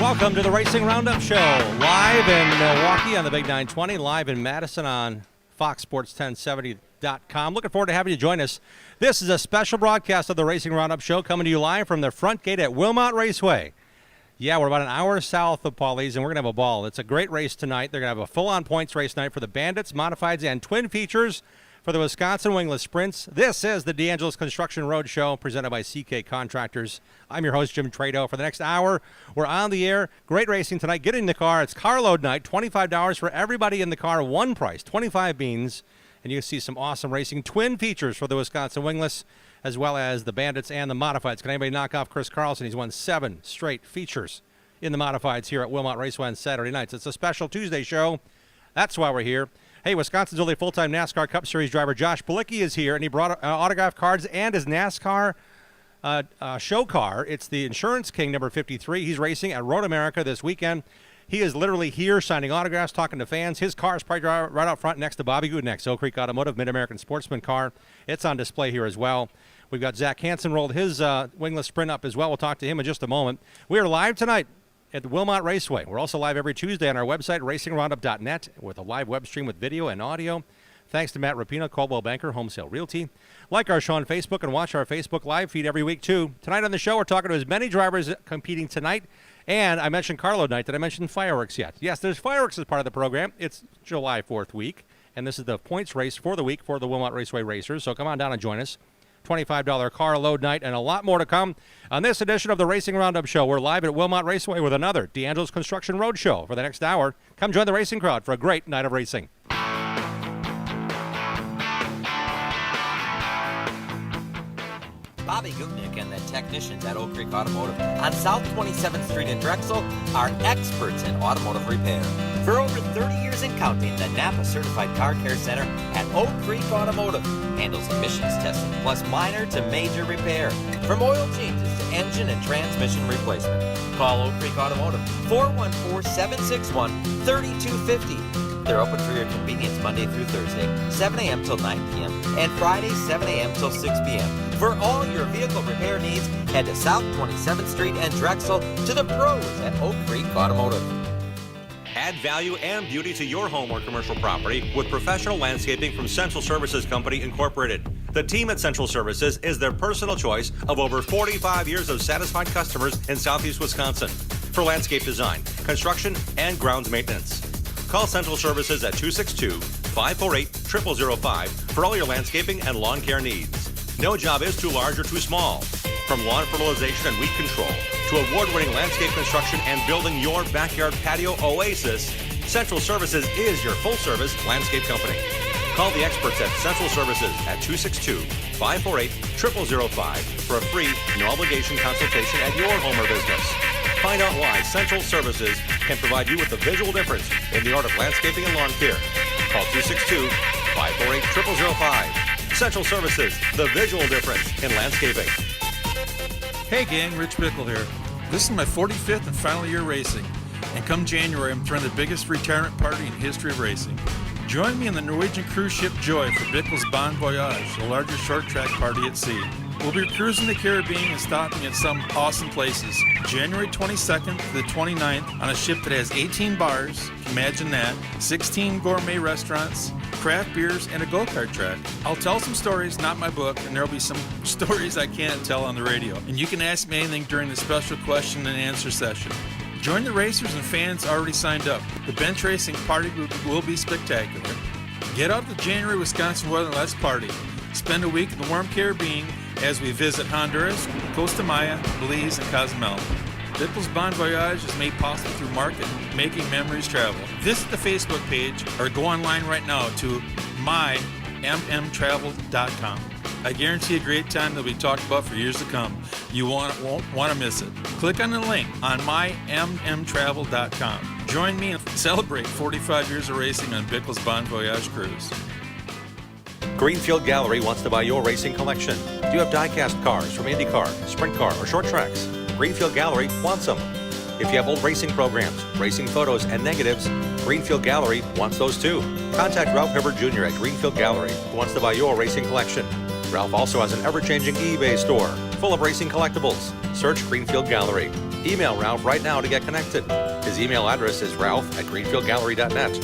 Welcome to the Racing Roundup Show, live in Milwaukee on the Big 920, live in Madison on FoxSports1070.com. Looking forward to having you join us. This is a special broadcast of the Racing Roundup Show coming to you live from the front gate at Wilmot Raceway. Yeah, we're about an hour south of Pawleys, and we're going to have a ball. It's a great race tonight. They're going to have a full-on points race tonight for the Bandits, Modifieds, and Twin Features for the Wisconsin Wingless Sprints. This is the DeAngelis Construction Road Show presented by CK Contractors. I'm your host, Jim Trado. For the next hour, we're on the air. Great racing tonight. Get in the car. It's carload night. $25 for everybody in the car. One price, 25 beans. And you see some awesome racing. Twin Features for the Wisconsin Wingless, as well as the Bandits and the Modifieds. Can anybody knock off Chris Carlson? He's won 7 straight features in the Modifieds here at Wilmot Raceway on Saturday nights. It's a special Tuesday show. That's why we're here. Hey, Wisconsin's only full-time NASCAR Cup Series driver Josh Bilicki is here, and he brought autograph cards and his NASCAR show car. It's the Insurance King number 53. He's racing at Road America this weekend. He is literally here signing autographs, talking to fans. His car is probably right out front next to Bobby Goodneck's Oak Creek Automotive Mid-American Sportsman car. It's on display here as well. We've got Zach Hansen rolled his wingless sprint up as well. We'll talk to him in just a moment. We are live tonight at the Wilmot Raceway. We're also live every Tuesday on our website, racingroundup.net, with a live web stream with video and audio. Thanks to Matt Rapino, Coldwell Banker, Home Sale Realty. Like our show on Facebook and watch our Facebook live feed every week, too. Tonight on the show, we're talking to as many drivers competing tonight. And I mentioned carload night. Did I mention fireworks yet? Yes, there's fireworks as part of the program. It's July 4th week, and this is the points race for the week for the Wilmot Raceway Racers. So come on down and join us. $25 car load night, and a lot more to come on this edition of the Racing Roundup Show. We're live at Wilmot Raceway with another DeAngelis Construction Road Show for the next hour. Come join the racing crowd for a great night of racing. Bobby Gutnick and the technicians at Oak Creek Automotive on South 27th Street in Drexel are experts in automotive repair. For over 30 years and counting, the Napa Certified Car Care Center at Oak Creek Automotive handles emissions testing plus minor to major repair, from oil changes to engine and transmission replacement. Call Oak Creek Automotive, 414-761-3250. They're open for your convenience Monday through Thursday, 7 a.m. till 9 p.m. and Friday, 7 a.m. till 6 p.m. For all your vehicle repair needs, head to South 27th Street and Drexel to the pros at Oak Creek Automotive. Add value and beauty to your home or commercial property with professional landscaping from Central Services Company, Incorporated. The team at Central Services is their personal choice of over 45 years of satisfied customers in Southeast Wisconsin for landscape design, construction, and grounds maintenance. Call Central Services at 262-548-0005 for all your landscaping and lawn care needs. No job is too large or too small. From lawn fertilization and weed control to award-winning landscape construction and building your backyard patio oasis, Central Services is your full-service landscape company. Call the experts at Central Services at 262-548-0005 for a free, no-obligation consultation at your home or business. Find out why Central Services can provide you with the visual difference in the art of landscaping and lawn care. Call 262-548-0005. Central Services, the visual difference in landscaping. Hey gang, Rich Bickle here. This is my 45th and final year racing, and come January I'm throwing the biggest retirement party in the history of racing. Join me in the Norwegian cruise ship Joy for Bickle's Bon Voyage, the largest short track party at sea. We'll be cruising the Caribbean and stopping at some awesome places. January 22nd to the 29th on a ship that has 18 bars, imagine that, 16 gourmet restaurants, craft beers, and a go-kart track. I'll tell some stories, not my book, and there'll be some stories I can't tell on the radio. And you can ask me anything during the special question and answer session. Join the racers and fans already signed up. The bench racing party group will be spectacular. Get out to January, Wisconsin weather and let's party. Spend a week in the warm Caribbean as we visit Honduras, Costa Maya, Belize, and Cozumel. Bickle's Bon Voyage is made possible through making memories travel. Visit the Facebook page or go online right now to mymmtravel.com. I guarantee a great time that'll be talked about for years to come. You won't want to miss it. Click on the link on mymmtravel.com. Join me and celebrate 45 years of racing on Bickle's Bon Voyage Cruise. Greenfield Gallery wants to buy your racing collection. Do you have die-cast cars from IndyCar, Sprint Car, or short tracks? Greenfield Gallery wants them. If you have old racing programs, racing photos, and negatives, Greenfield Gallery wants those too. Contact Ralph Hibbert Jr. at Greenfield Gallery, who wants to buy your racing collection. Ralph also has an ever-changing eBay store full of racing collectibles. Search Greenfield Gallery. Email Ralph right now to get connected. His email address is ralph@greenfieldgallery.net.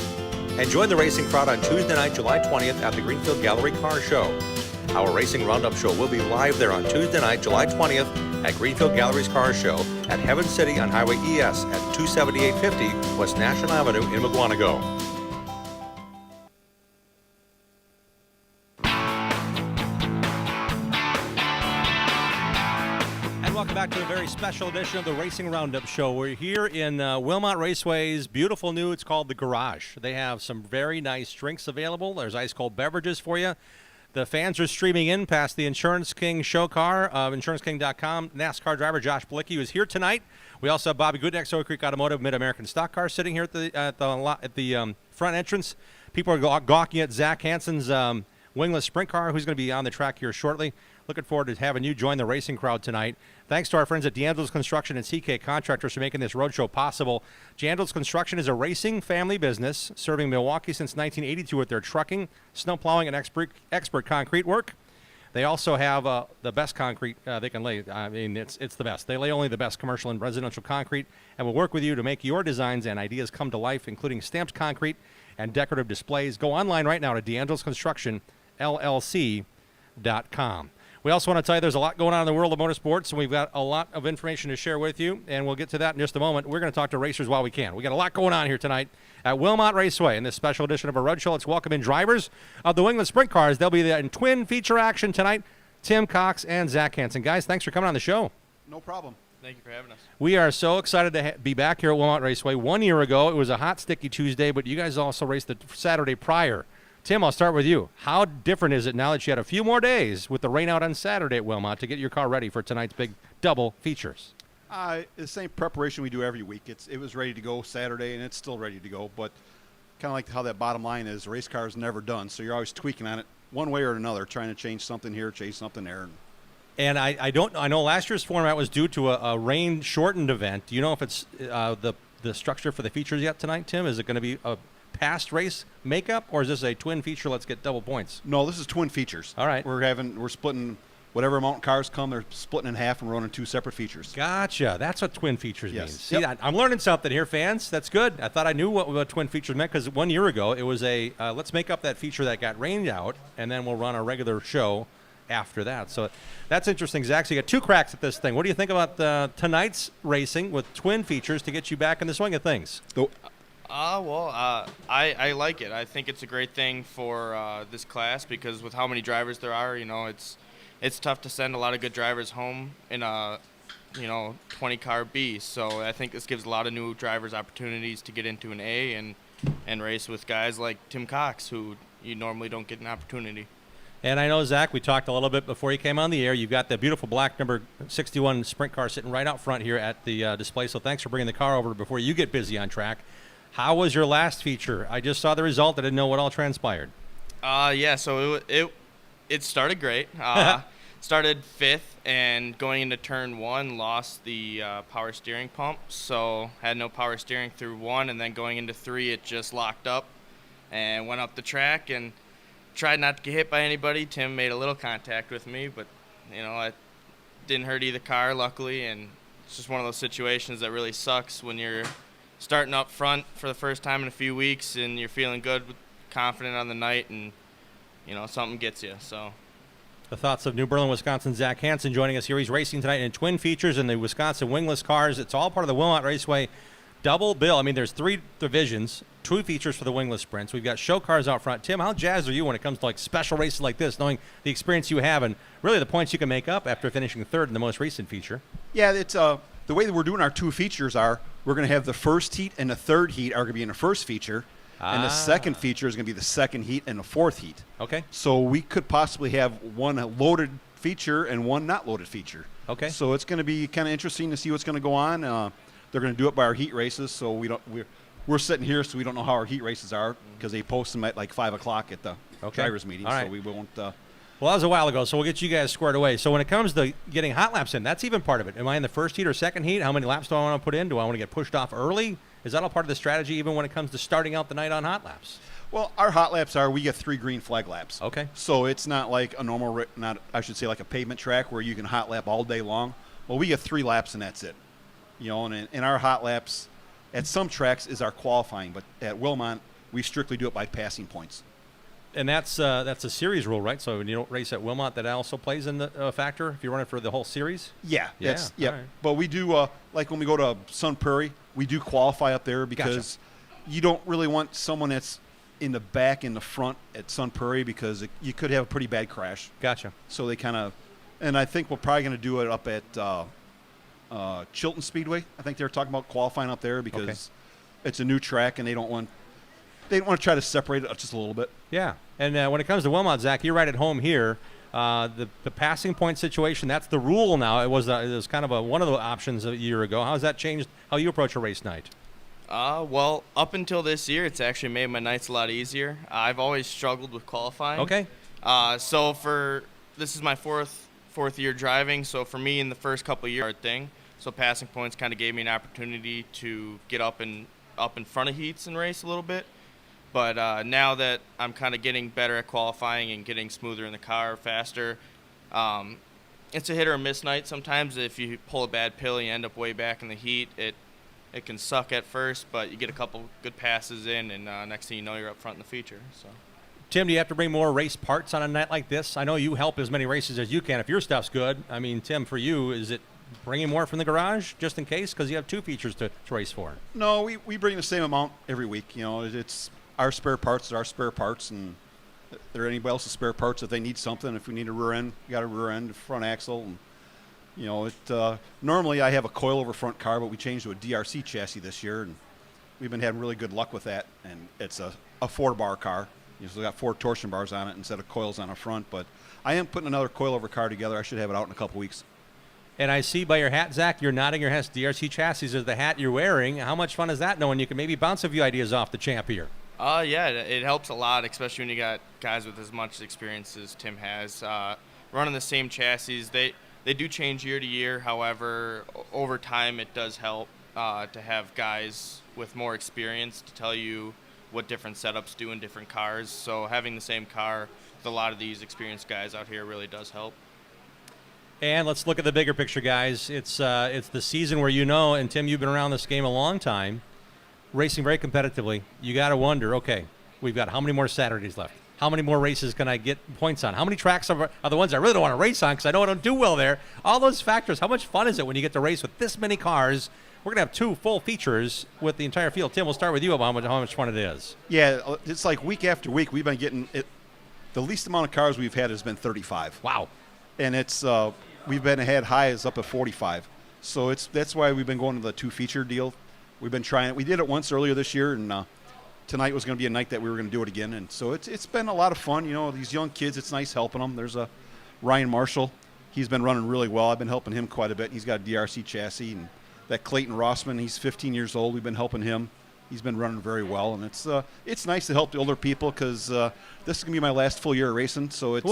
And join the racing crowd on Tuesday night, July 20th at the Greenfield Gallery Car Show. Our Racing Roundup show will be live there on Tuesday night, July 20th at Greenfield Gallery's Car Show at Heaven City on Highway ES at 27850 West National Avenue in Mukwonago. Welcome back to a very special edition of the Racing Roundup Show. We're here in Wilmot Raceway's beautiful new, it's called The Garage. They have some very nice drinks available. There's ice cold beverages for you. The fans are streaming in past the Insurance King show car of InsuranceKing.com. NASCAR driver Josh Bilicki is here tonight. We also have Bobby Goodnex, Oak Creek Automotive, Mid-American Stock Car, sitting here at the front entrance. People are gawking at Zach Hansen's wingless sprint car, who's going to be on the track here shortly. Looking forward to having you join the racing crowd tonight. Thanks to our friends at D'Angelo's Construction and CK Contractors for making this roadshow possible. D'Angelo's Construction is a racing family business serving Milwaukee since 1982 with their trucking, snow plowing, and expert concrete work. They also have the best concrete they can lay. I mean, it's the best. They lay only the best commercial and residential concrete and will work with you to make your designs and ideas come to life, including stamped concrete and decorative displays. Go online right now to D'Angelo'sConstructionLLC.com. We also want to tell you there's a lot going on in the world of motorsports, and we've got a lot of information to share with you, and we'll get to that in just a moment. We're going to talk to racers while we can. We got a lot going on here tonight at Wilmot Raceway in this special edition of our road show. Let's welcome in drivers of the wingless sprint cars. They'll be there in twin feature action tonight, Tim Cox and Zach Hansen. Guys, thanks for coming on the show. No problem. Thank you for having us. We are so excited to be back here at Wilmot Raceway. 1 year ago, it was a hot, sticky Tuesday, but you guys also raced the Saturday prior. Tim, I'll start with you. How different is it now that you had a few more days with the rain out on Saturday at Wilmot to get your car ready for tonight's big double features? The same preparation we do every week. It was ready to go Saturday, and it's still ready to go. But kind of like how that bottom line is, race car is never done. So you're always tweaking on it one way or another, trying to change something here, change something there. And I know last year's format was due to a rain-shortened event. Do you know if it's the structure for the features yet tonight, Tim? Is it going to be a past race makeup, or is this a twin feature? Let's get double points. No, this is twin features. All right. We're splitting whatever amount cars come. They're splitting in half and running two separate features. Gotcha. That's what twin features Yes. means. See, Yep. I'm learning something here, fans. That's good. I thought I knew what twin features meant because 1 year ago it was a let's make up that feature that got rained out, and then we'll run a regular show after that. So that's interesting, Zach. So you got two cracks at this thing. What do you think about tonight's racing with twin features to get you back in the swing of things? I like it. I think it's a great thing for this class because with how many drivers there are, it's tough to send a lot of good drivers home in a 20-car B. So I think this gives a lot of new drivers opportunities to get into an A and race with guys like Tim Cox, who you normally don't get an opportunity. And I know, Zach, we talked a little bit before you came on the air. You've got the beautiful black number 61 sprint car sitting right out front here at the display. So thanks for bringing the car over before you get busy on track. How was your last feature? I just saw the result. I didn't know what all transpired. So it started great. Started fifth, and going into turn one, lost the power steering pump. So had no power steering through one, and then going into three, it just locked up and went up the track and tried not to get hit by anybody. Tim made a little contact with me, but it didn't hurt either car, luckily. And it's just one of those situations that really sucks when you're starting up front for the first time in a few weeks and you're feeling good, confident on the night, and something gets you. So the thoughts of New Berlin, Wisconsin, Zach Hansen joining us here. He's racing tonight in twin features in the Wisconsin wingless cars. It's all part of the Wilmot Raceway double bill. I mean, there's three divisions, two features for the wingless sprints. We've got show cars out front. Tim, how jazzed are you when it comes to like special races like this, knowing the experience you have and really the points you can make up after finishing third in the most recent feature? Yeah, it's the way that we're doing our two features are we're going to have the first heat and the third heat are going to be in the first feature, and the second feature is going to be the second heat and the fourth heat. Okay. So we could possibly have one loaded feature and one not loaded feature. Okay. So it's going to be kind of interesting to see what's going to go on. They're going to do it by our heat races, so we're sitting here, so we don't know how our heat races are because they post them at like 5 o'clock at the drivers' meeting. All right. So we won't. Well, that was a while ago, so we'll get you guys squared away. So when it comes to getting hot laps in, that's even part of it. Am I in the first heat or second heat? How many laps do I want to put in? Do I want to get pushed off early? Is that all part of the strategy even when it comes to starting out the night on hot laps? Well, our hot laps we get 3 green flag laps. Okay. So it's not like a normal, like a pavement track where you can hot lap all day long. Well, we get 3 laps and that's it. You know, and in our hot laps, at some tracks is our qualifying, but at Wilmot, we strictly do it by passing points. And that's a series rule, right? So when you don't race at Wilmot, that also plays in the factor if you run it for the whole series? Yeah. Yeah, Yeah. all right. But we do, like when we go to Sun Prairie, we do qualify up there because you don't really want someone that's in the back, in the front at Sun Prairie because you could have a pretty bad crash. Gotcha. So they kind of, and I think we're probably going to do it up at Chilton Speedway. I think they were talking about qualifying up there because it's a new track and they don't want to try to separate it just a little bit. Yeah. And when it comes to Wilmot, Zach, you're right at home here. The passing point situation, that's the rule now. It was kind of one of the options a year ago. How has that changed how you approach a race night? Well, up until this year, it's actually made my nights a lot easier. I've always struggled with qualifying. Okay. So this is my fourth year driving. So for me, in the first couple of years, thing. So passing points kind of gave me an opportunity to get up in front of heats and race a little bit. But now that I'm kind of getting better at qualifying and getting smoother in the car, faster, it's a hit or miss night. Sometimes if you pull a bad pill, you end up way back in the heat. It can suck at first, but you get a couple good passes in, and next thing you know, you're up front in the feature. So, Tim, do you have to bring more race parts on a night like this? I know you help as many races as you can if your stuff's good. I mean, Tim, for you, is it bringing more from the garage just in case? Because you have two features to race for. No, we bring the same amount every week. You know, it's our spare parts are our spare parts, and if there are anybody else's spare parts if they need something. If we need a rear end, we got a rear end, front axle, and you know, normally I have a coilover front car, but we changed to a DRC chassis this year, and we've been having really good luck with that. And it's a 4-bar car. You know, so we got 4 torsion bars on it instead of coils on the front. But I am putting another coilover car together. I should have it out in a couple weeks. And I see by your hat, Zach, you're nodding your head. DRC chassis is the hat you're wearing. How much fun is that knowing you can maybe bounce a few ideas off the champ here? Yeah, it helps a lot, especially when you got guys with as much experience as Tim has. Running the same chassis, they do change year to year. However, over time, it does help to have guys with more experience to tell you what different setups do in different cars. So having the same car with a lot of these experienced guys out here really does help. And let's look at the bigger picture, guys. It's the season where and Tim, you've been around this game a long time, racing very competitively. You got to wonder, okay, we've got how many more Saturdays left? How many more races can I get points on? How many tracks are the ones I really don't want to race on because I know I don't do well there? All those factors. How much fun is it when you get to race with this many cars? We're going to have 2 full features with the entire field. Tim, we'll start with you about how much fun it is. Yeah, it's like week after week we've been getting it. The least amount of cars we've had has been 35. Wow. And it's we've been had highs up at 45. So that's why we've been going to the 2-feature deal. We've been trying it. We did it once earlier this year, and tonight was going to be a night that we were going to do it again. And so it's been a lot of fun. You know, these young kids, it's nice helping them. There's a Ryan Marshall. He's been running really well. I've been helping him quite a bit. He's got a DRC chassis. And that Clayton Rossman, he's 15 years old. We've been helping him. He's been running very well. And it's nice to help the older people because this is going to be my last full year of racing. So it's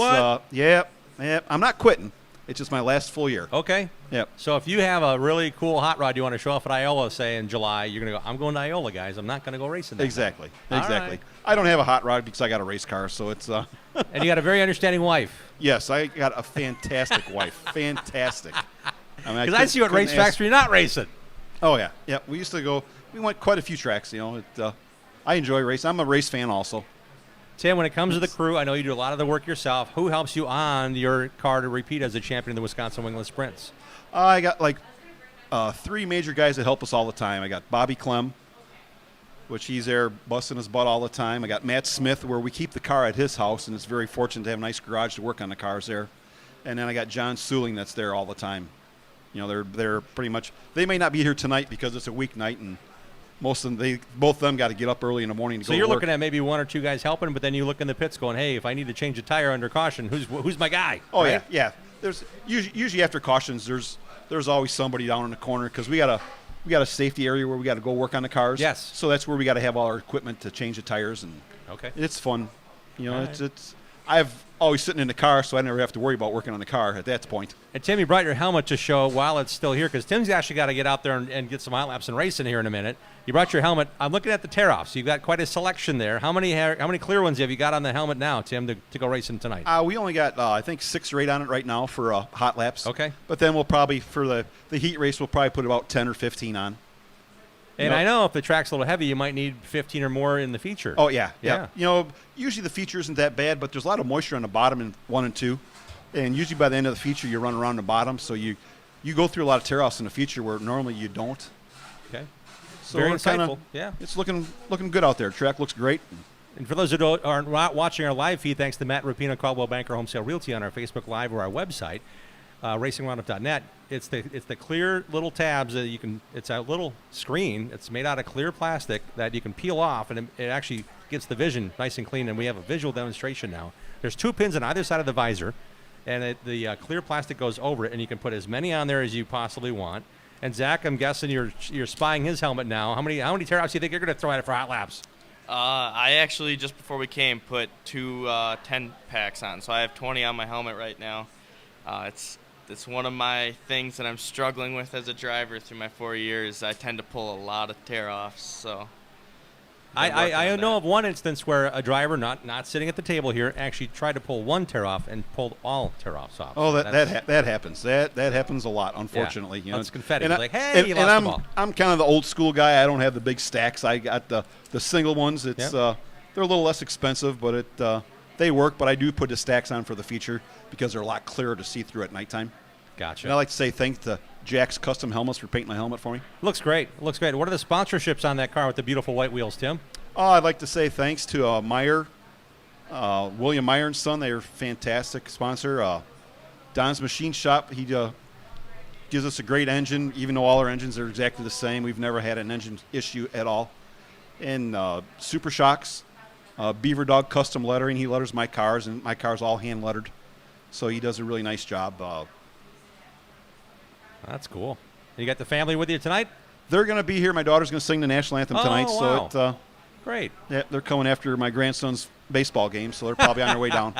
yeah, I'm not quitting. It's just my last full year. Okay. Yep. So if you have a really cool hot rod you want to show off at Iola, say in July, you're going to go, I'm going to Iola, guys. I'm not going to go racing that Exactly. All Exactly. right. I don't have a hot rod because I got a race car, so it's And you got a very understanding wife. Yes, I got a fantastic wife. Fantastic. Because I see you at racetracks where you're not racing. Oh, yeah. Yeah, we went quite a few tracks, you know. I enjoy racing. I'm a race fan also. Tim, when it comes to the crew, I know you do a lot of the work yourself. Who helps you on your car to repeat as a champion in the Wisconsin Winglet Sprints? I got 3 major guys that help us all the time. I got Bobby Clem, which he's there busting his butt all the time. I got Matt Smith, where we keep the car at his house, and it's very fortunate to have a nice garage to work on the cars there. And then I got John Suling that's there all the time. You know, they're pretty much – they may not be here tonight because it's a weeknight, and both of them got to get up early in the morning to go to work. So you're looking at maybe 1 or 2 guys helping, but then you look in the pits going, hey, if I need to change a tire under caution, who's my guy? Oh, right? yeah. There's usually after cautions, there's always somebody down in the corner because we got a safety area where we got to go work on the cars. Yes. So that's where we got to have all our equipment to change the tires, and Okay. it's fun. You know, All right. always sitting in the car, so I never have to worry about working on the car at that point. And Tim, you brought your helmet to show while it's still here, because Tim's actually got to get out there and get some hot laps and racing here in a minute. You brought your helmet. I'm looking at the tear-offs. You've got quite a selection there. How many clear ones have you got on the helmet now, Tim, to go racing tonight? We only got, I think, 6 or 8 on it right now for hot laps. Okay. But then we'll probably, for the heat race, we'll probably put about 10 or 15 on. And I know if the track's a little heavy, you might need 15 or more in the feature. Oh, yeah. Usually the feature isn't that bad, but there's a lot of moisture on the bottom in 1 and 2. And usually by the end of the feature, you run around the bottom, so you go through a lot of tear-offs in the feature where normally you don't. Okay. So Very we're insightful. Yeah. It's looking good out there. Track looks great. And for those who aren't watching our live feed, thanks to Matt Rapino, Caldwell Banker Home Sale Realty on our Facebook Live or our website, racingroundup.net. It's the clear little tabs that you can. It's a little screen. It's made out of clear plastic that you can peel off, and it actually gets the vision nice and clean. And we have a visual demonstration now. There's 2 pins on either side of the visor, and the clear plastic goes over it, and you can put as many on there as you possibly want. And Zach, I'm guessing you're spying his helmet now. How many tear-offs do you think you're going to throw at it for hot laps? I actually, just before we came, put 2 10-packs on. So I have 20 on my helmet right now. It's one of my things that I'm struggling with as a driver through my 4 years. I tend to pull a lot of tear-offs. So I know of one instance where a driver, not sitting at the table here, actually tried to pull one tear-off and pulled all tear-offs off. Oh, that happens. That happens a lot, unfortunately. Yeah. You know, it's confetti. And It's like, hey, you lost the ball. I'm kind of the old school guy. I don't have the big stacks. I got the single ones. It's they're a little less expensive, but they work. But I do put the stacks on for the feature because they're a lot clearer to see through at nighttime. Gotcha. And I like to say thanks to Jack's Custom Helmets for painting my helmet for me. Looks great. What are the sponsorships on that car with the beautiful white wheels, Tim? I'd like to say thanks to Meyer, William Meyer and Son. They're a fantastic sponsor. Don's Machine Shop, he gives us a great engine, even though all our engines are exactly the same. We've never had an engine issue at all. And Super Shocks, Beaver Dog Custom Lettering. He letters my cars, and my car's all hand lettered. So he does a really nice job. That's cool. You got the family with you tonight? They're going to be here. My daughter's going to sing the national anthem tonight. Wow. So Great. Yeah, they're coming after my grandson's baseball game, so they're probably on their way down.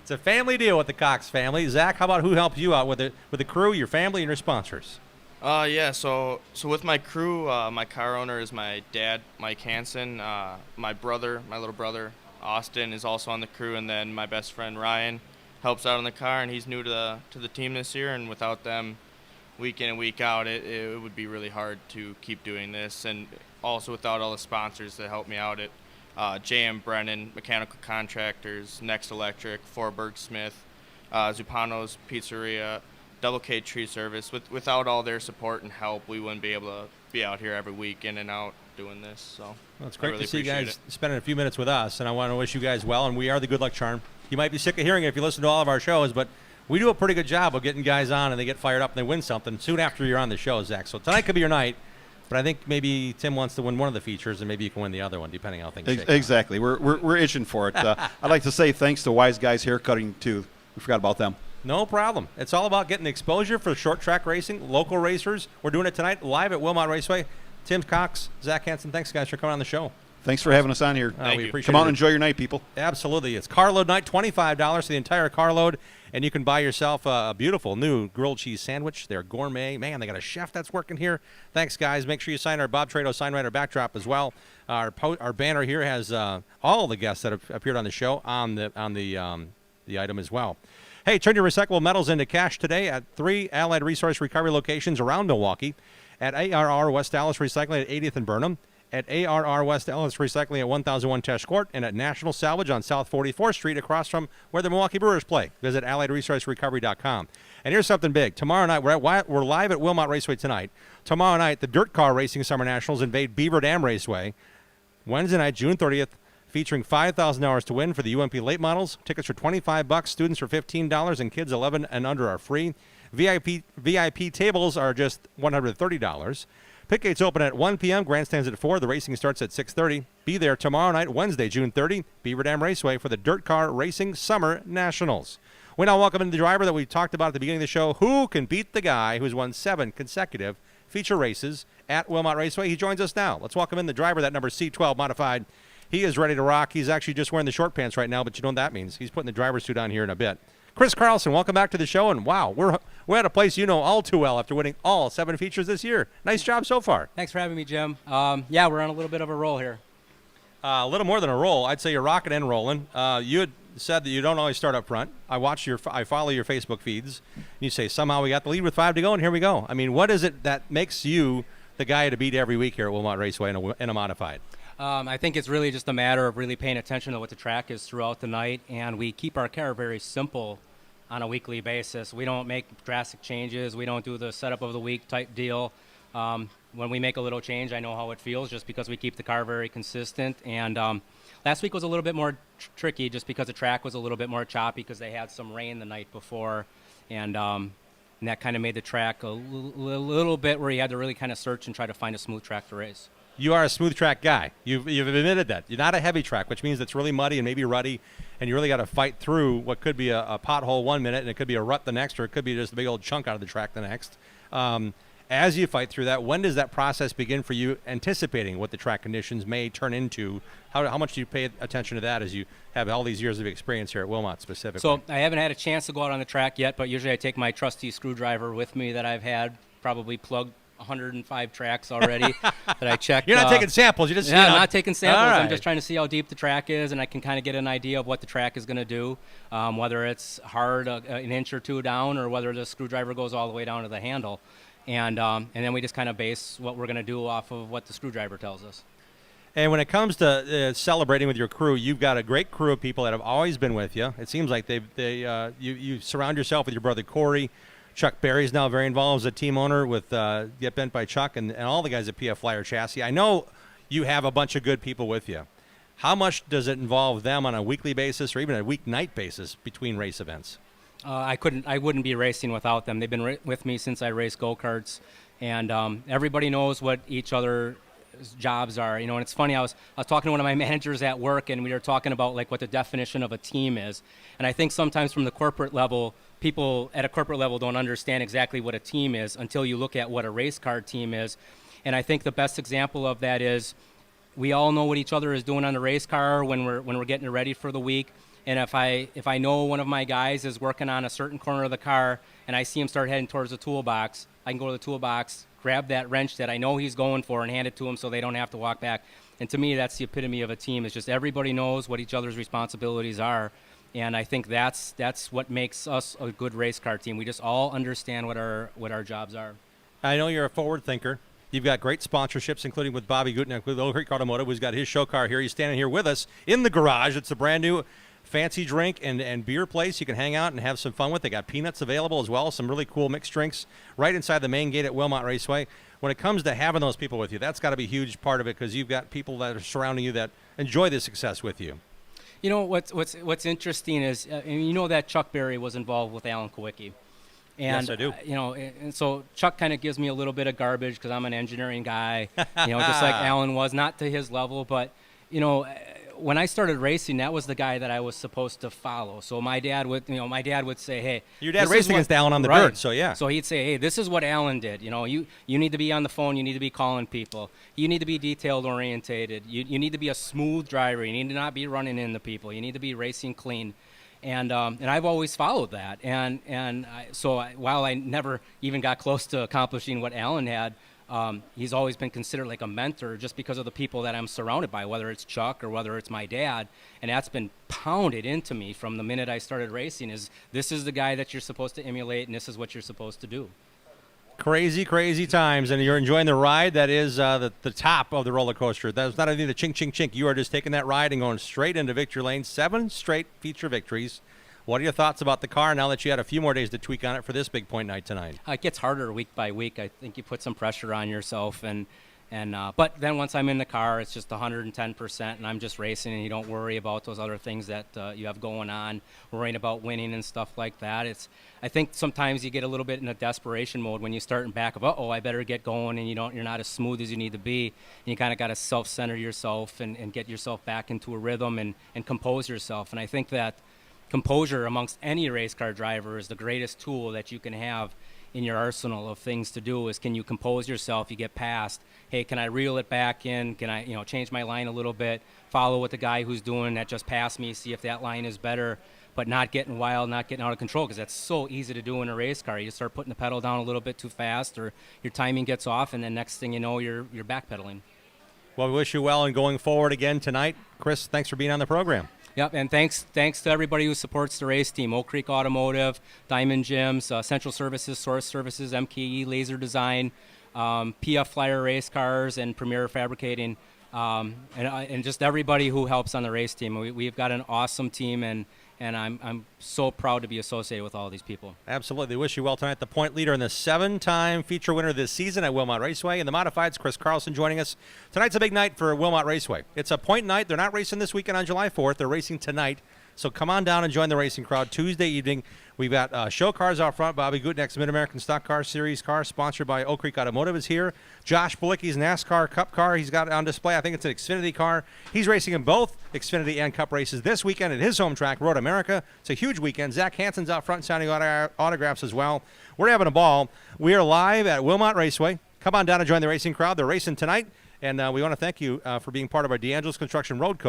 It's a family deal with the Cox family. Zach, how about who helped you out with the crew, your family, and your sponsors? So with my crew, my car owner is my dad, Mike Hansen. My little brother, Austin, is also on the crew, and then my best friend, Ryan, helps out on the car, and he's new to the team this year, and without them week in and week out, it would be really hard to keep doing this, and also without all the sponsors that help me out at J.M. Brennan, Mechanical Contractors, Next Electric, Forberg Smith, Zupano's Pizzeria, Double K Tree Service. Without all their support and help, we wouldn't be able to be out here every week in and out doing this. So well, it's great to see you guys spending a few minutes with us, and I want to wish you guys well, and we are the Good Luck Charm. You might be sick of hearing it if you listen to all of our shows, but we do a pretty good job of getting guys on, and they get fired up and they win something soon after you're on the show, Zach. So tonight could be your night, but I think maybe Tim wants to win one of the features, and maybe you can win the other one, depending on how things shake Exactly. We're itching for it. I'd like to say thanks to Wise Guys Haircutting, too. We forgot about them. No problem. It's all about getting the exposure for short track racing, local racers. We're doing it tonight live at Wilmot Raceway. Tim Cox, Zach Hansen, thanks, guys, for coming on the show. Thanks for having us on here. We appreciate Come it. out and enjoy your night, people. Absolutely. It's carload night, $25 for the entire carload, and you can buy yourself a beautiful new grilled cheese sandwich. They're gourmet. Man, they got a chef that's working here. Thanks, guys. Make sure you sign our Bob Trado sign writer backdrop as well. Our banner here has all the guests that have appeared on the show on the item as well. Hey, turn your recyclable metals into cash today at 3 Allied Resource Recovery locations around Milwaukee, at ARR West Dallas Recycling at 80th and Burnham, at ARR West Dallas Recycling at 1001 Tesh Court, and at National Salvage on South 44th Street across from where the Milwaukee Brewers play. Visit AlliedResourceRecovery.com. And here's something big. Tomorrow night, we're live at Wilmot Raceway tonight. Tomorrow night, the Dirt Car Racing Summer Nationals invade Beaver Dam Raceway. Wednesday night, June 30th, featuring $5,000 to win for the UMP late models. Tickets are $25, students are $15, and kids 11 and under are free. VIP tables are just $130. Pit gates open at 1 p.m., grandstands at 4. The racing starts at 6:30. Be there tomorrow night, Wednesday, June 30, Beaver Dam Raceway for the Dirt Car Racing Summer Nationals. We now welcome in the driver that we talked about at the beginning of the show. Who can beat the guy who's won 7 consecutive feature races at Wilmot Raceway? He joins us now. Let's welcome in the driver, that number C12 modified. He is ready to rock. He's actually just wearing the short pants right now, but you know what that means. He's putting the driver's suit on here in a bit. Chris Carlson, welcome back to the show. And wow, we're at a place you know all too well after winning all 7 features this year. Nice job so far. Thanks for having me, Jim. Yeah, we're on a little bit of a roll here. A little more than a roll. I'd say you're rocking and rolling. You had said that you don't always start up front. I follow your Facebook feeds. You say somehow we got the lead with 5 to go, and here we go. I mean, what is it that makes you the guy to beat every week here at Wilmot Raceway in a modified? I think it's really just a matter of really paying attention to what the track is throughout the night, and we keep our car very simple on a weekly basis. We don't make drastic changes. We don't do the setup of the week type deal. When we make a little change, I know how it feels just because we keep the car very consistent. And last week was a little bit more tricky just because the track was a little bit more choppy because they had some rain the night before. And that kind of made the track a little bit where you had to really kind of search and try to find a smooth track to race. You are a smooth track guy. You've admitted that. You're not a heavy track, which means it's really muddy and maybe ruddy, and you really got to fight through what could be a pothole 1 minute, and it could be a rut the next, or it could be just a big old chunk out of the track the next. As you fight through that, when does that process begin for you, anticipating what the track conditions may turn into? How much do you pay attention to that as you have all these years of experience here at Wilmot specifically? So I haven't had a chance to go out on the track yet, but usually I take my trusty screwdriver with me that I've had probably plugged 105 tracks already that I checked. You're not taking samples. You just I'm not taking samples. All right. I'm just trying to see how deep the track is, and I can kind of get an idea of what the track is going to do, whether it's hard an inch or two down, or whether the screwdriver goes all the way down to the handle, and then we just kind of base what we're going to do off of what the screwdriver tells us. And when it comes to celebrating with your crew, you've got a great crew of people that have always been with you. It seems like you surround yourself with your brother Corey. Chuck Berry's now very involved as a team owner with Get Bent by Chuck and all the guys at PF Flyer Chassis. I know you have a bunch of good people with you. How much does it involve them on a weekly basis or even a weeknight basis between race events? I wouldn't be racing without them. They've been with me since I raced go-karts, and everybody knows what each other's jobs are. You know, and it's funny. I was talking to one of my managers at work, and we were talking about like what the definition of a team is. And I think sometimes from the corporate level, people at a corporate level don't understand exactly what a team is until you look at what a race car team is. And I think the best example of that is we all know what each other is doing on the race car when we're getting ready for the week. And if I know one of my guys is working on a certain corner of the car and I see him start heading towards the toolbox, I can go to the toolbox, grab that wrench that I know he's going for, and hand it to him so they don't have to walk back. And to me, that's the epitome of a team. It's just everybody knows what each other's responsibilities are. And I think that's what makes us a good race car team. We just all understand what our jobs are. I know you're a forward thinker. You've got great sponsorships, including with Bobby Gutnick with Oak Creek Automotive, who's got his show car here. He's standing here with us in the garage. It's a brand new fancy drink and beer place you can hang out and have some fun with. They got peanuts available as well, some really cool mixed drinks right inside the main gate at Wilmot Raceway. When it comes to having those people with you, that's got to be a huge part of it because you've got people that are surrounding you that enjoy the success with you. You know, what's interesting is, you know that Chuck Berry was involved with Alan Kowicki. And, yes, I do. You know, and so Chuck kind of gives me a little bit of garbage because I'm an engineering guy, you know, just like Alan was, not to his level. But, you know, when I started racing, that was the guy that I was supposed to follow. So my dad would say, hey. Your dad raced against Alan on the right. dirt, so yeah. So he'd say, hey, this is what Alan did. You know, you need to be on the phone. You need to be calling people. You need to be detailed orientated. You need to be a smooth driver. You need to not be running into people. You need to be racing clean. And I've always followed that. So while I never even got close to accomplishing what Alan had, he's always been considered like a mentor just because of the people that I'm surrounded by, whether it's Chuck or whether it's my dad. And that's been pounded into me from the minute I started racing is this is the guy that you're supposed to emulate and this is what you're supposed to do. Crazy, crazy times, and you're enjoying the ride. That is the top of the roller coaster. That's not only the chink, chink, chink. You are just taking that ride and going straight into victory lane. 7 straight feature victories. What are your thoughts about the car now that you had a few more days to tweak on it for this big point night tonight? It gets harder week by week. I think you put some pressure on yourself, but then once I'm in the car, it's just 110%, and I'm just racing, and you don't worry about those other things that you have going on, worrying about winning and stuff like that. I think sometimes you get a little bit in a desperation mode when you start in back of, I better get going, and you're not as smooth as you need to be, and you kind of got to self-center yourself and get yourself back into a rhythm and compose yourself. And I think that composure amongst any race car driver is the greatest tool that you can have in your arsenal of things to do is, can you compose yourself? You get past, hey, can I reel it back in? Can I, change my line a little bit, follow what the guy who's doing that just passed me, see if that line is better, but not getting wild, not getting out of control, because that's so easy to do in a race car. You start putting the pedal down a little bit too fast, or your timing gets off, and then next thing you know, you're backpedaling. Well, we wish you well and going forward again tonight. Chris, thanks for being on the program. Yep, and thanks to everybody who supports the race team. Oak Creek Automotive, Diamond Gyms, Central Services, Source Services, MKE Laser Design, PF Flyer Race Cars, and Premier Fabricating, and just everybody who helps on the race team. We've got an awesome team, and I'm so proud to be associated with all these people. Absolutely. Wish you well tonight. The point leader and the 7-time feature winner this season at Wilmot Raceway. In the Modifieds, Chris Carlson joining us. Tonight's a big night for Wilmot Raceway. It's a point night. They're not racing this weekend on July 4th. They're racing tonight. So come on down and join the racing crowd Tuesday evening. We've got show cars out front. Bobby Gutenek's Mid-American Stock Car Series car, sponsored by Oak Creek Automotive, is here. Josh Balicki's NASCAR Cup car, he's got it on display. I think it's an Xfinity car. He's racing in both Xfinity and Cup races this weekend at his home track, Road America. It's a huge weekend. Zach Hansen's out front signing autographs as well. We're having a ball. We are live at Wilmot Raceway. Come on down and join the racing crowd. They're racing tonight, and we want to thank you for being part of our DeAngelis Construction Road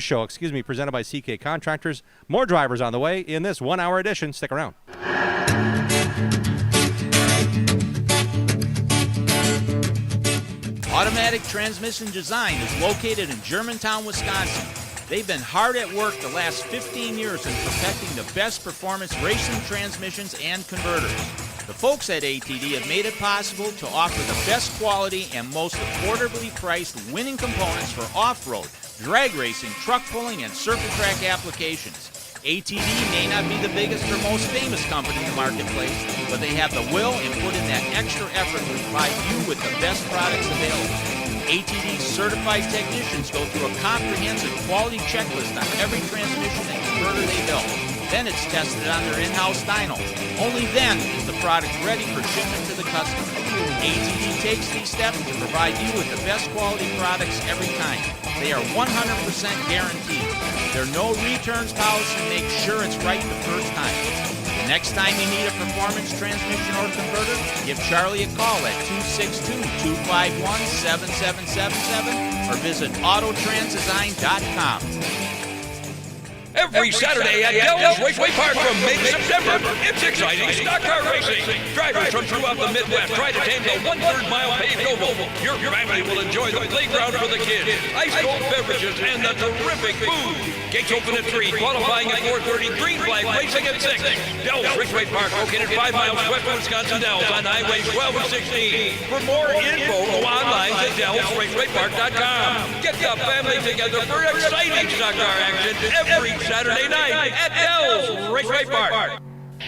Show, presented by CK Contractors. More drivers on the way in this 1-hour edition. Stick around. Automatic Transmission Design is located in Germantown, Wisconsin. They've been hard at work the last 15 years in perfecting the best performance racing transmissions and converters. The folks at ATD have made it possible to offer the best quality and most affordably priced winning components for off-road, drag racing, truck pulling, and circuit track applications. ATD may not be the biggest or most famous company in the marketplace, but they have the will and put in that extra effort to provide you with the best products available. ATD certified technicians go through a comprehensive quality checklist on every transmission and converter they build. Then it's tested on their in-house dyno. Only then is the product ready for shipment to the customer. ATD takes these steps to provide you with the best quality products every time. They are 100% guaranteed. Their no returns policy makes sure it's right the first time. The next time you need a performance transmission or converter, give Charlie a call at 262-251-7777 or visit autotransdesign.com. Every Saturday at Dell's Raceway Park from May to September, it's exciting stock car racing. Drivers from throughout the Midwest try to tame the 1/3 mile paved oval. Your family will enjoy the playground for the kids, ice-cold beverages, and the terrific food. Gates open at 3, qualifying at 4:30, green flag racing at 6. Dell's Raceway Park, located 5 miles west of Wisconsin Dells on Highway 12 and 16. For more info, go online to DellsRacewayPark.com. Get the family together for exciting stock car action every Saturday night at Dell's Raceway Park.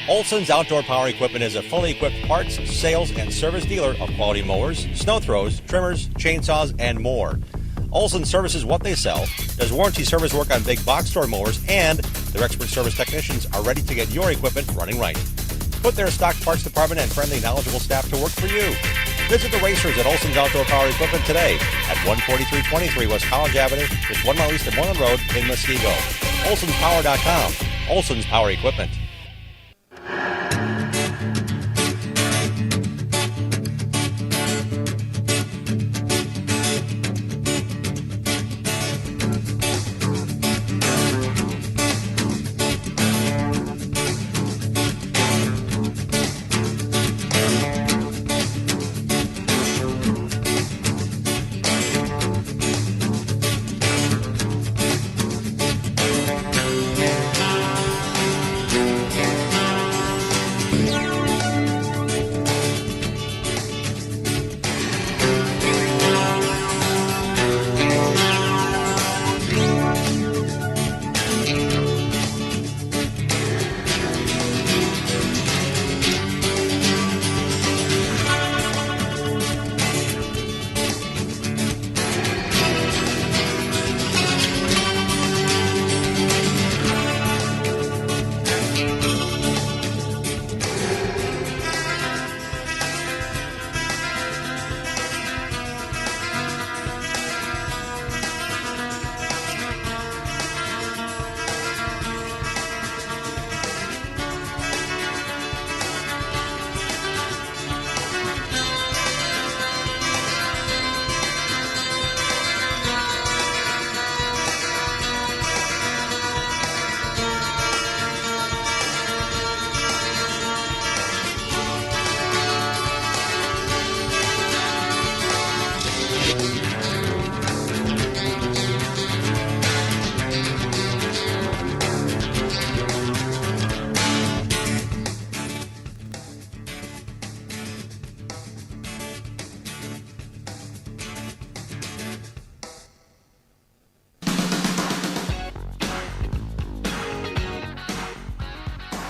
Olson's Outdoor Power Equipment is a fully equipped parts, sales, and service dealer of quality mowers, snow throws, trimmers, chainsaws, and more. Olson services what they sell, does warranty service work on big box store mowers, and their expert service technicians are ready to get your equipment running right. Put their stock parts department and friendly, knowledgeable staff to work for you. Visit the racers at Olson's Outdoor Power Equipment today at 14323 West College Avenue, just 1 mile east of Moreland Road in Muskego. Olson'sPower.com. Olson's Power Equipment.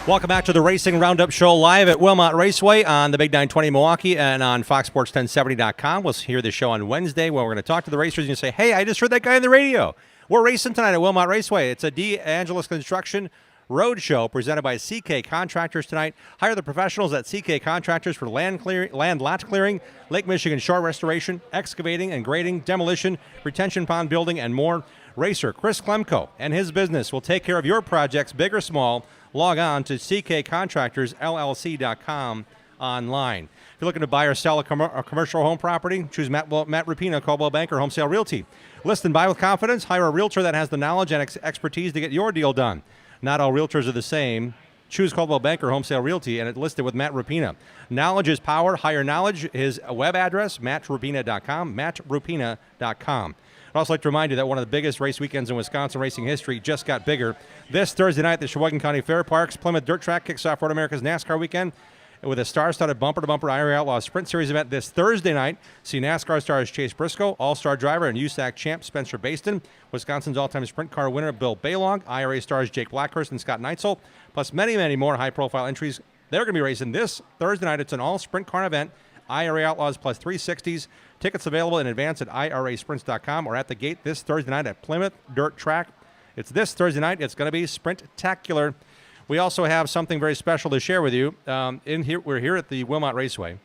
Welcome back to the Racing Roundup Show live at Wilmot Raceway on the Big 920 Milwaukee and on FoxSports1070.com. We'll hear the show on Wednesday where we're going to talk to the racers and say, hey, I just heard that guy on the radio. We're racing tonight at Wilmot Raceway. It's a D. Angelis Construction Road Show presented by CK Contractors tonight. Hire the professionals at CK Contractors for land lot clearing, Lake Michigan shore restoration, excavating and grading, demolition, retention pond building, and more. Racer Chris Klemko and his business will take care of your projects, big or small. Log on to ckcontractorsllc.com online. If you're looking to buy or sell a commercial home property, choose Matt Rapina, Coldwell Banker Home Sale Realty. List and buy with confidence. Hire a realtor that has the knowledge and expertise to get your deal done. Not all realtors are the same. Choose Coldwell Banker Home Sale Realty, and it's listed with Matt Rapina. Knowledge is power. Hire knowledge. His web address, mattrupina.com, mattrupina.com. I'd also like to remind you that one of the biggest race weekends in Wisconsin racing history just got bigger. This Thursday night, the Sheboygan County Fair Parks Plymouth Dirt Track kicks off Road America's NASCAR weekend with a star-studded bumper-to-bumper IRA Outlaws Sprint Series event this Thursday night. See NASCAR stars Chase Briscoe, All-Star driver and USAC champ Spencer Baston, Wisconsin's all-time sprint car winner Bill Baylog, IRA stars Jake Blackhurst and Scott Neitzel, plus many, many more high-profile entries. They're going to be racing this Thursday night. It's an all-sprint car event. IRA Outlaws plus 360s. Tickets available in advance at irasprints.com or at the gate this Thursday night at Plymouth Dirt Track. It's this Thursday night. It's going to be Sprint-tacular. We also have something very special to share with you. We're here at the Wilmot Raceway,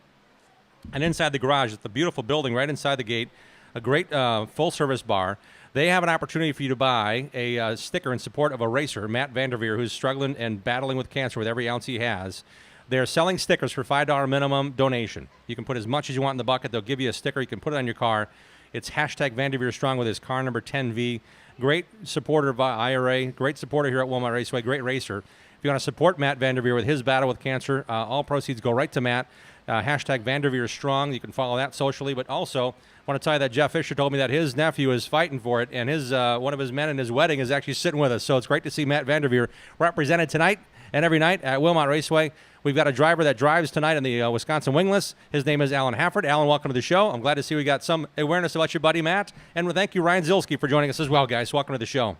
and inside the garage, it's the beautiful building right inside the gate, a great full-service bar. They have an opportunity for you to buy a sticker in support of a racer, Matt Vanderveer, who's struggling and battling with cancer with every ounce he has. They're selling stickers for $5 minimum donation. You can put as much as you want in the bucket. They'll give you a sticker. You can put it on your car. It's hashtag Vanderveer Strong with his car number 10V. Great supporter of IRA. Great supporter here at Wilmot Raceway. Great racer. If you want to support Matt Vanderveer with his battle with cancer, all proceeds go right to Matt. Hashtag Vanderveer Strong. You can follow that socially. But also, I want to tell you that Jeff Fisher told me that his nephew is fighting for it, and his one of his men in his wedding is actually sitting with us. So it's great to see Matt Vanderveer represented tonight and every night at Wilmot Raceway. We've got a driver that drives tonight in the Wisconsin Wingless. His name is Alan Hafford. Alan, welcome to the show. I'm glad to see we got some awareness about your buddy Matt. And thank you, Ryan Zilski, for joining us as well, guys. Welcome to the show.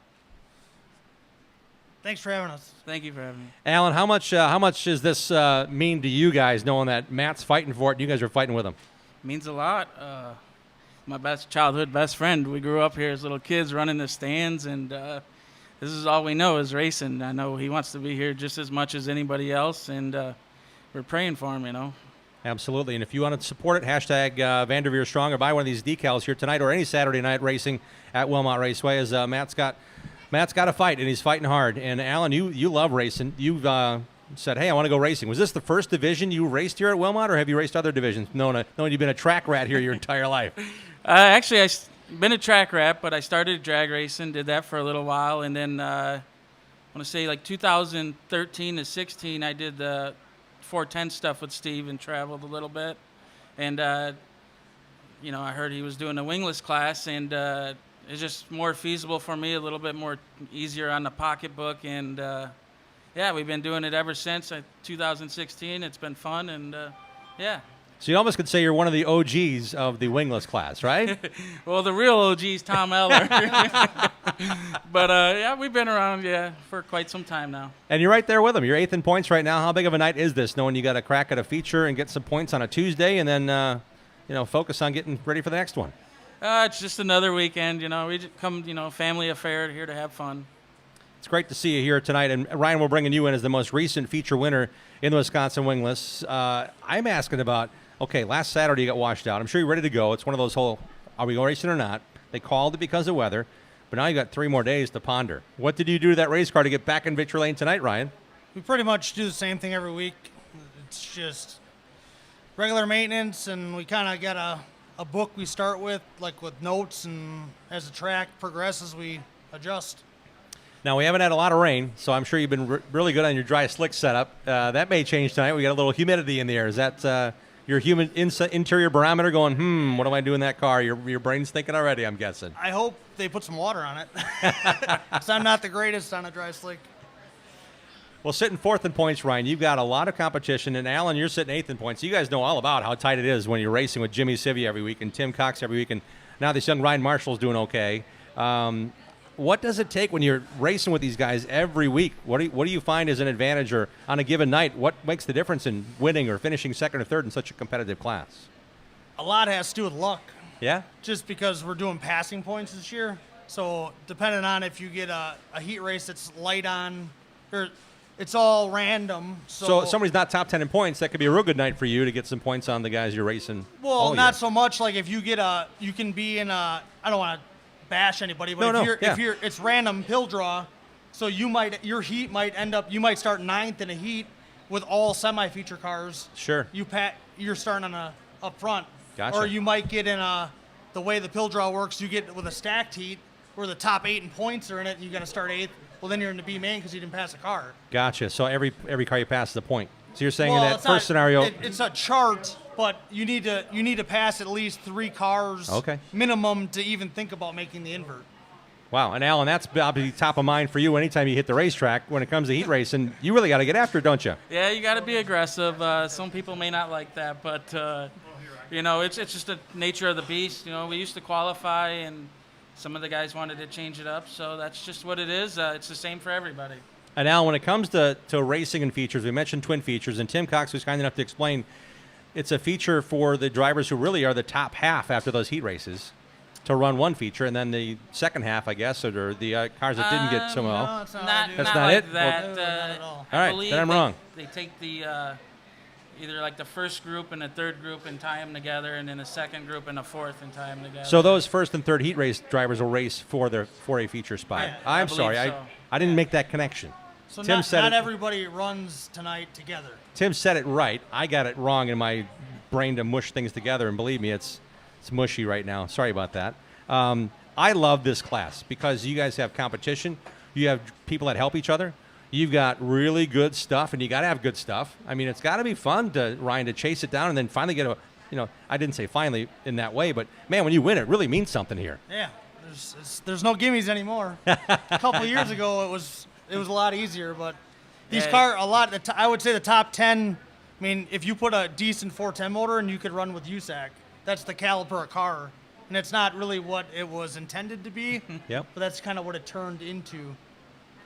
Thanks for having us. Thank you for having me. Alan, how much does this mean to you guys, knowing that Matt's fighting for it and you guys are fighting with him? It means a lot. My childhood best friend. We grew up here as little kids running the stands, and this is all we know is racing. I know he wants to be here just as much as anybody else, and we're praying for him, you know. Absolutely. And if you want to support it, hashtag Vanderveer Strong, or buy one of these decals here tonight or any Saturday night racing at Wilmot Raceway, as Matt's got a fight, and he's fighting hard. And, Alan, you love racing. You've said, hey, I want to go racing. Was this the first division you raced here at Wilmot, or have you raced other divisions, knowing you've been a track rat here your entire life? Actually, I've been a track rat, but I started drag racing, did that for a little while, and then I want to say like 2013 to 16, I did the 410 stuff with Steve and traveled a little bit. And, I heard he was doing a wingless class, and it's just more feasible for me, a little bit more easier on the pocketbook. And, we've been doing it ever since 2016. It's been fun, and, yeah. So you almost could say you're one of the OGs of the wingless class, right? Well, the real OG is Tom Eller. But, we've been around, for quite some time now. And you're right there with him. You're 8th in points right now. How big of a night is this, knowing you got a crack at a feature and get some points on a Tuesday and then, focus on getting ready for the next one? It's just another weekend, We just come, family affair here to have fun. It's great to see you here tonight. And, Ryan, we're bringing you in as the most recent feature winner in the Wisconsin Wingless. I'm asking about, last Saturday you got washed out. I'm sure you're ready to go. It's one of those whole, are we going racing or not? They called it because of weather. But now you got 3 more days to ponder. What did you do to that race car to get back in victory lane tonight, Ryan? We pretty much do the same thing every week. It's just regular maintenance, and we kind of got a book we start with, like with notes, and as the track progresses, we adjust. Now, we haven't had a lot of rain, so I'm sure you've been really good on your dry slick setup. That may change tonight. We got a little humidity in the air. Is that your interior barometer going, what am I doing in that car? Your brain's thinking already, I'm guessing. I hope they put some water on it, because I'm not the greatest on a dry slick. Well, sitting 4th in points, Ryan, you've got a lot of competition, and Alan, you're sitting 8th in points. You guys know all about how tight it is when you're racing with Jimmy Sivy every week and Tim Cox every week, and now this young Ryan Marshall's doing okay. what does it take when you're racing with these guys every week? What do you find as an advantage, or on a given night, what makes the difference in winning or finishing second or third in such a competitive class? A lot has to do with luck. Yeah? Just because we're doing passing points this year. So depending on if you get a heat race that's light on, or it's all random. So if somebody's not top 10 in points, that could be a real good night for you to get some points on the guys you're racing. Well, not so much. Like if you get you can be in I don't want to bash anybody, but if you're, it's random pill draw. So your heat might end up, you might start 9th in a heat with all semi-feature cars. Sure. You're starting on up front. Gotcha. Or you might get in the way the pill draw works, you get with a stacked heat where the top 8 in points are in it, and you got to start 8th. Well, then you're in the B main because you didn't pass a car. Gotcha. So every car you pass is a point. So you're saying in that first scenario, it's a chart, but you need to pass at least 3 cars minimum to even think about making the invert. Wow. And Alan, that's obviously top of mind for you anytime you hit the racetrack when it comes to heat racing. You really got to get after it, don't you? Yeah, you got to be aggressive. Some people may not like that, but it's just the nature of the beast. We used to qualify, and some of the guys wanted to change it up, so that's just what it is. It's the same for everybody. And now, when it comes to racing and features, we mentioned twin features, and Tim Cox was kind enough to explain it's a feature for the drivers who really are the top half after those heat races to run one feature, and then the second half, I guess, or the cars that didn't get so well. No, that's not That's not like it? that. Not at all. All right, believe then I'm wrong. They take the either like the first group and the third group and tie them together, and then a second group and a fourth and tie them together. So those first and third heat race drivers will race for a feature spot. Yeah, I'm believe sorry, so. I didn't make that connection. So Tim said not it- everybody runs tonight together. Tim said it right. I got it wrong in my brain to mush things together, and believe me, it's mushy right now. Sorry about that. I love this class because you guys have competition. You have people that help each other. You've got really good stuff, and you got to have good stuff. I mean, it's got to be fun Ryan, to chase it down and then finally get I didn't say finally in that way, but man, when you win, it really means something here. Yeah, there's no gimmies anymore. A couple of years ago, it was a lot easier, but these cars, I would say the top 10. I mean, if you put a decent 410 motor and you could run with USAC, that's the caliber of car, and it's not really what it was intended to be. Yep. But that's kind of what it turned into.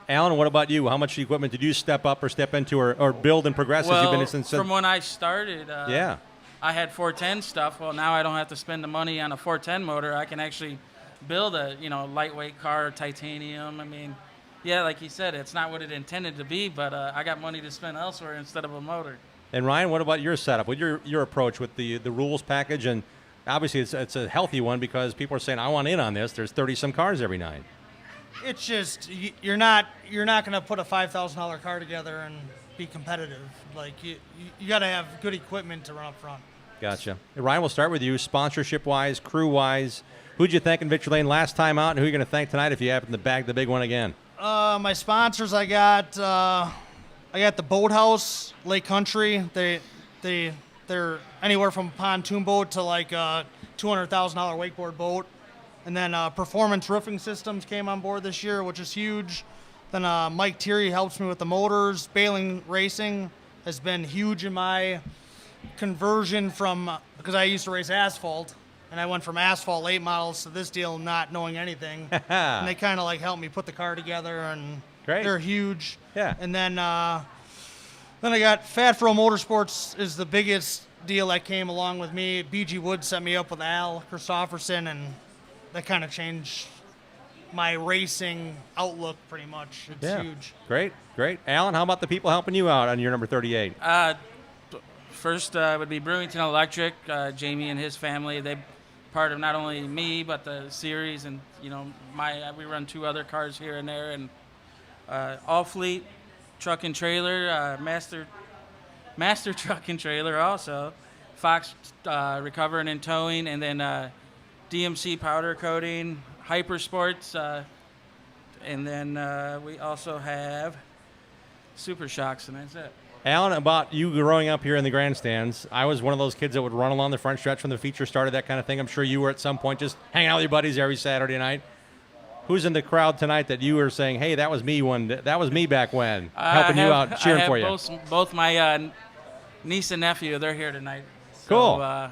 Alan, what about you? How much equipment did you step up or step into or build and progress as you've been since? From when I started, yeah. I had 410 stuff. Well, now I don't have to spend the money on a 410 motor. I can actually build a lightweight car, titanium. I mean, yeah, like you said, it's not what it intended to be, but I got money to spend elsewhere instead of a motor. And Ryan, what about your setup? What your approach with the rules package? And obviously it's a healthy one because people are saying, I want in on this. There's 30-some cars every night. It's just you're not going to put a $5,000 car together and be competitive. Like you got to have good equipment to run up front. Gotcha. Hey, Ryan, we'll start with you. Sponsorship-wise, crew-wise, who'd you thank in Victory Lane last time out, and who are you going to thank tonight if you happen to bag the big one again? My sponsors, I got the Boathouse, Lake Country. They're anywhere from a pontoon boat to like a $200,000 wakeboard boat. And then Performance Roofing Systems came on board this year, which is huge. Then Mike Thierry helps me with the motors. Bailing Racing has been huge in my conversion because I used to race asphalt, and I went from asphalt late models to this deal not knowing anything. And they kind of like helped me put the car together, and Great. They're huge. Yeah. And then I got Fat Fro Motorsports is the biggest deal that came along with me. BG Wood set me up with Al Christofferson, and that kind of changed my racing outlook pretty much. It's huge. Great. Alan, how about the people helping you out on your number 38? First would be Brewington Electric, Jamie and his family. They're part of not only me, but the series, and we run 2 other cars here and there, and All Fleet Truck and Trailer, Master Truck and Trailer also, Fox Recovering and Towing, and then DMC Powder Coating, Hyper Sports, and then we also have Super Shocks, and that's it. Alan, about you growing up here in the grandstands, I was one of those kids that would run along the front stretch when the feature started, that kind of thing. I'm sure you were at some point just hanging out with your buddies every Saturday night. Who's in the crowd tonight that you were saying, hey, that was me back when, helping you out, cheering for you? Both my niece and nephew, they're here tonight. Cool. So,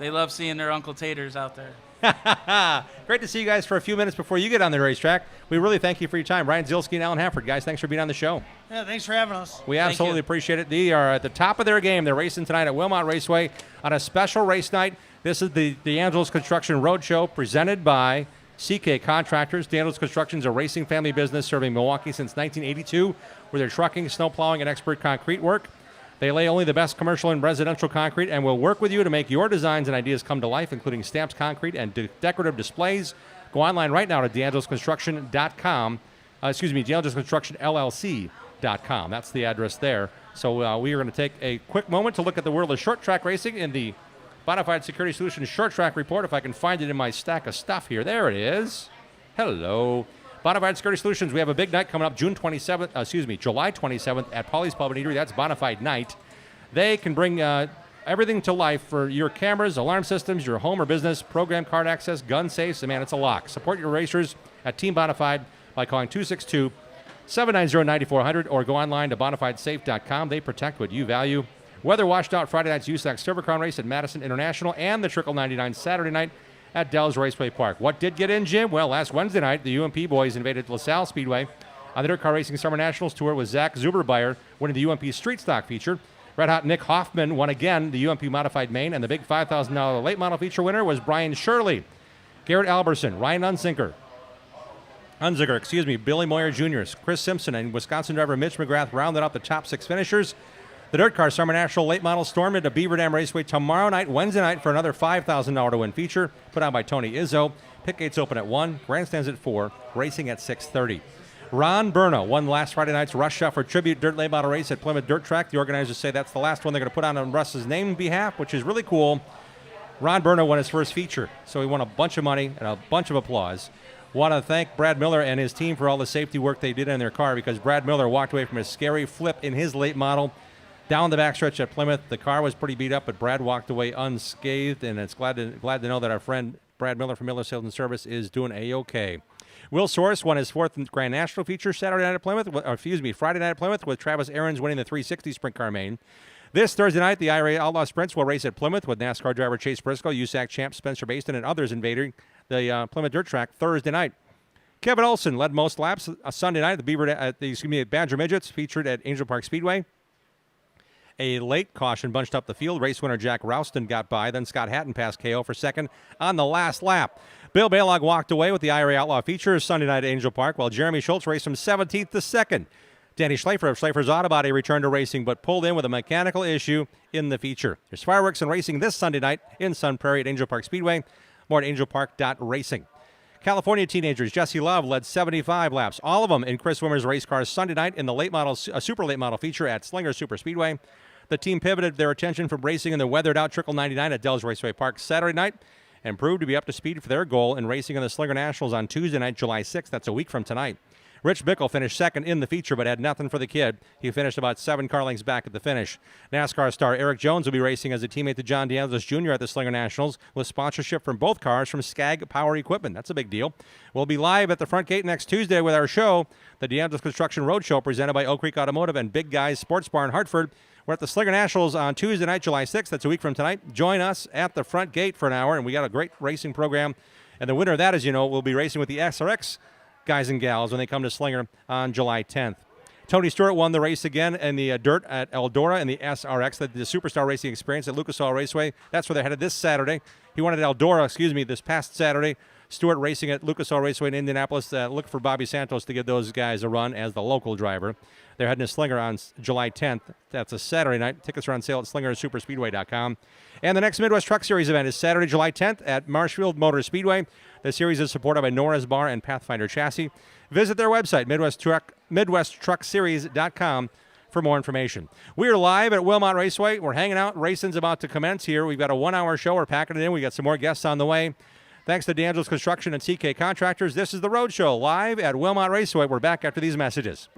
they love seeing their Uncle Taters out there. Great to see you guys for a few minutes before you get on the racetrack. We really thank you for your time. Ryan Zielski and Alan Hafford. Guys, thanks for being on the show. Yeah, thanks for having us. We absolutely appreciate it. They are at the top of their game. They're racing tonight at Wilmot Raceway on a special race night. This is the DeAngelis Construction Roadshow presented by CK Contractors. DeAngelis Construction is a racing family business serving Milwaukee since 1982 with their trucking, snow plowing, and expert concrete work. They lay only the best commercial and residential concrete and will work with you to make your designs and ideas come to life, including stamps, concrete, and decorative displays. Go online right now to DeAngelisConstruction.com. DeAngelisConstructionLLC.com. That's the address there. So we are going to take a quick moment to look at the world of short track racing in the Bonafide Security Solutions Short Track Report. If I can find it in my stack of stuff here. There it is. Hello. Bonafide Security Solutions, we have a big night coming up July 27th at Polly's Pub and Eatery. That's Bonafide Night. They can bring everything to life for your cameras, alarm systems, your home or business, program card access, gun safes, and man, it's a lock. Support your racers at Team Bonafide by calling 262-790-9400 or go online to bonafidesafe.com. They protect what you value. Weather washed out Friday night's USAC Silver Crown race at Madison International and the Trickle 99 Saturday night at Dells Raceway Park. What did get in, Jim? Well, last Wednesday night, the UMP boys invaded LaSalle Speedway on the Dirt Car Racing Summer Nationals Tour with Zach Zuberbeyer winning the UMP Street Stock feature. Red Hot Nick Hoffman won again the UMP Modified Main, and the big $5,000 late model feature winner was Brian Shirley. Garrett Alberson, Ryan Unzinger, Billy Moyer Jr., Chris Simpson, and Wisconsin driver Mitch McGrath rounded out the top 6 finishers. The Dirt Car Summer National Late Model stormed into Beaver Dam Raceway tomorrow night, Wednesday night, for another $5,000 to win feature put on by Tony Izzo. Pit gates open at 1, grandstands at 4, racing at 6:30. Ron Berna won last Friday night's Russ Shuffer Tribute Dirt Late Model race at Plymouth Dirt Track. The organizers say that's the last one they're going to put on Russ's name behalf, which is really cool. Ron Berna won his first feature, so he won a bunch of money and a bunch of applause. Want to thank Brad Miller and his team for all the safety work they did in their car, because Brad Miller walked away from a scary flip in his late model down the backstretch at Plymouth. The car was pretty beat up, but Brad walked away unscathed, and it's glad to know that our friend Brad Miller from Miller Sales and Service is doing A-OK. Will Source won his 4th Grand National feature Friday night at Plymouth, with Travis Aarons winning the 360 Sprint Car Main. This Thursday night, the IRA Outlaw Sprints will race at Plymouth with NASCAR driver Chase Briscoe, USAC champ Spencer Baston, and others invading the Plymouth Dirt Track Thursday night. Kevin Olson led most laps Sunday night at the Badger Midgets, featured at Angel Park Speedway. A late caution bunched up the field. Race winner Jack Rouston got by. Then Scott Hatton passed KO for second on the last lap. Bill Balog walked away with the IRA Outlaw feature Sunday night at Angel Park, while Jeremy Schultz raced from 17th to 2nd. Danny Schleifer of Schleifer's Auto Body returned to racing, but pulled in with a mechanical issue in the feature. There's fireworks and racing this Sunday night in Sun Prairie at Angel Park Speedway. More at angelpark.racing. California teenagers Jesse Love led 75 laps, all of them in Chris Wimmer's race cars Sunday night in the late model, super late model feature at Slinger Super Speedway. The team pivoted their attention from racing in the weathered-out Trickle 99 at Dells Raceway Park Saturday night and proved to be up to speed for their goal in racing in the Slinger Nationals on Tuesday night, July 6th. That's a week from tonight. Rich Bickle finished second in the feature, but had nothing for the kid. He finished about 7 car lengths back at the finish. NASCAR star Eric Jones will be racing as a teammate to John DeAngelis Jr. at the Slinger Nationals with sponsorship from both cars from Skag Power Equipment. That's a big deal. We'll be live at the front gate next Tuesday with our show, the DeAngelis Construction Roadshow, presented by Oak Creek Automotive and Big Guys Sports Bar in Hartford. We're at the Slinger Nationals on Tuesday night, July 6th. That's a week from tonight. Join us at the front gate for an hour, and we got a great racing program. And the winner of that, as you know, will be racing with the SRX guys and gals when they come to Slinger on July 10th. Tony Stewart won the race again in the dirt at Eldora in the SRX, the Superstar Racing Experience at Lucas Oil Raceway. That's where they're headed this Saturday. He won at Eldora, this past Saturday. Stewart racing at Lucas Oil Raceway in Indianapolis. Look for Bobby Santos to give those guys a run as the local driver. They're heading to Slinger on July 10th. That's a Saturday night. Tickets are on sale at slingersuperspeedway.com. And the next Midwest Truck Series event is Saturday, July 10th at Marshfield Motor Speedway. The series is supported by Norris Bar and Pathfinder Chassis. Visit their website, MidwestTruckSeries.com, for more information. We are live at Wilmot Raceway. We're hanging out. Racing's about to commence here. We've got a 1-hour show. We're packing it in. We got some more guests on the way. Thanks to DeAngelis Construction and CK Contractors. This is The Road Show, live at Wilmot Raceway. We're back after these messages.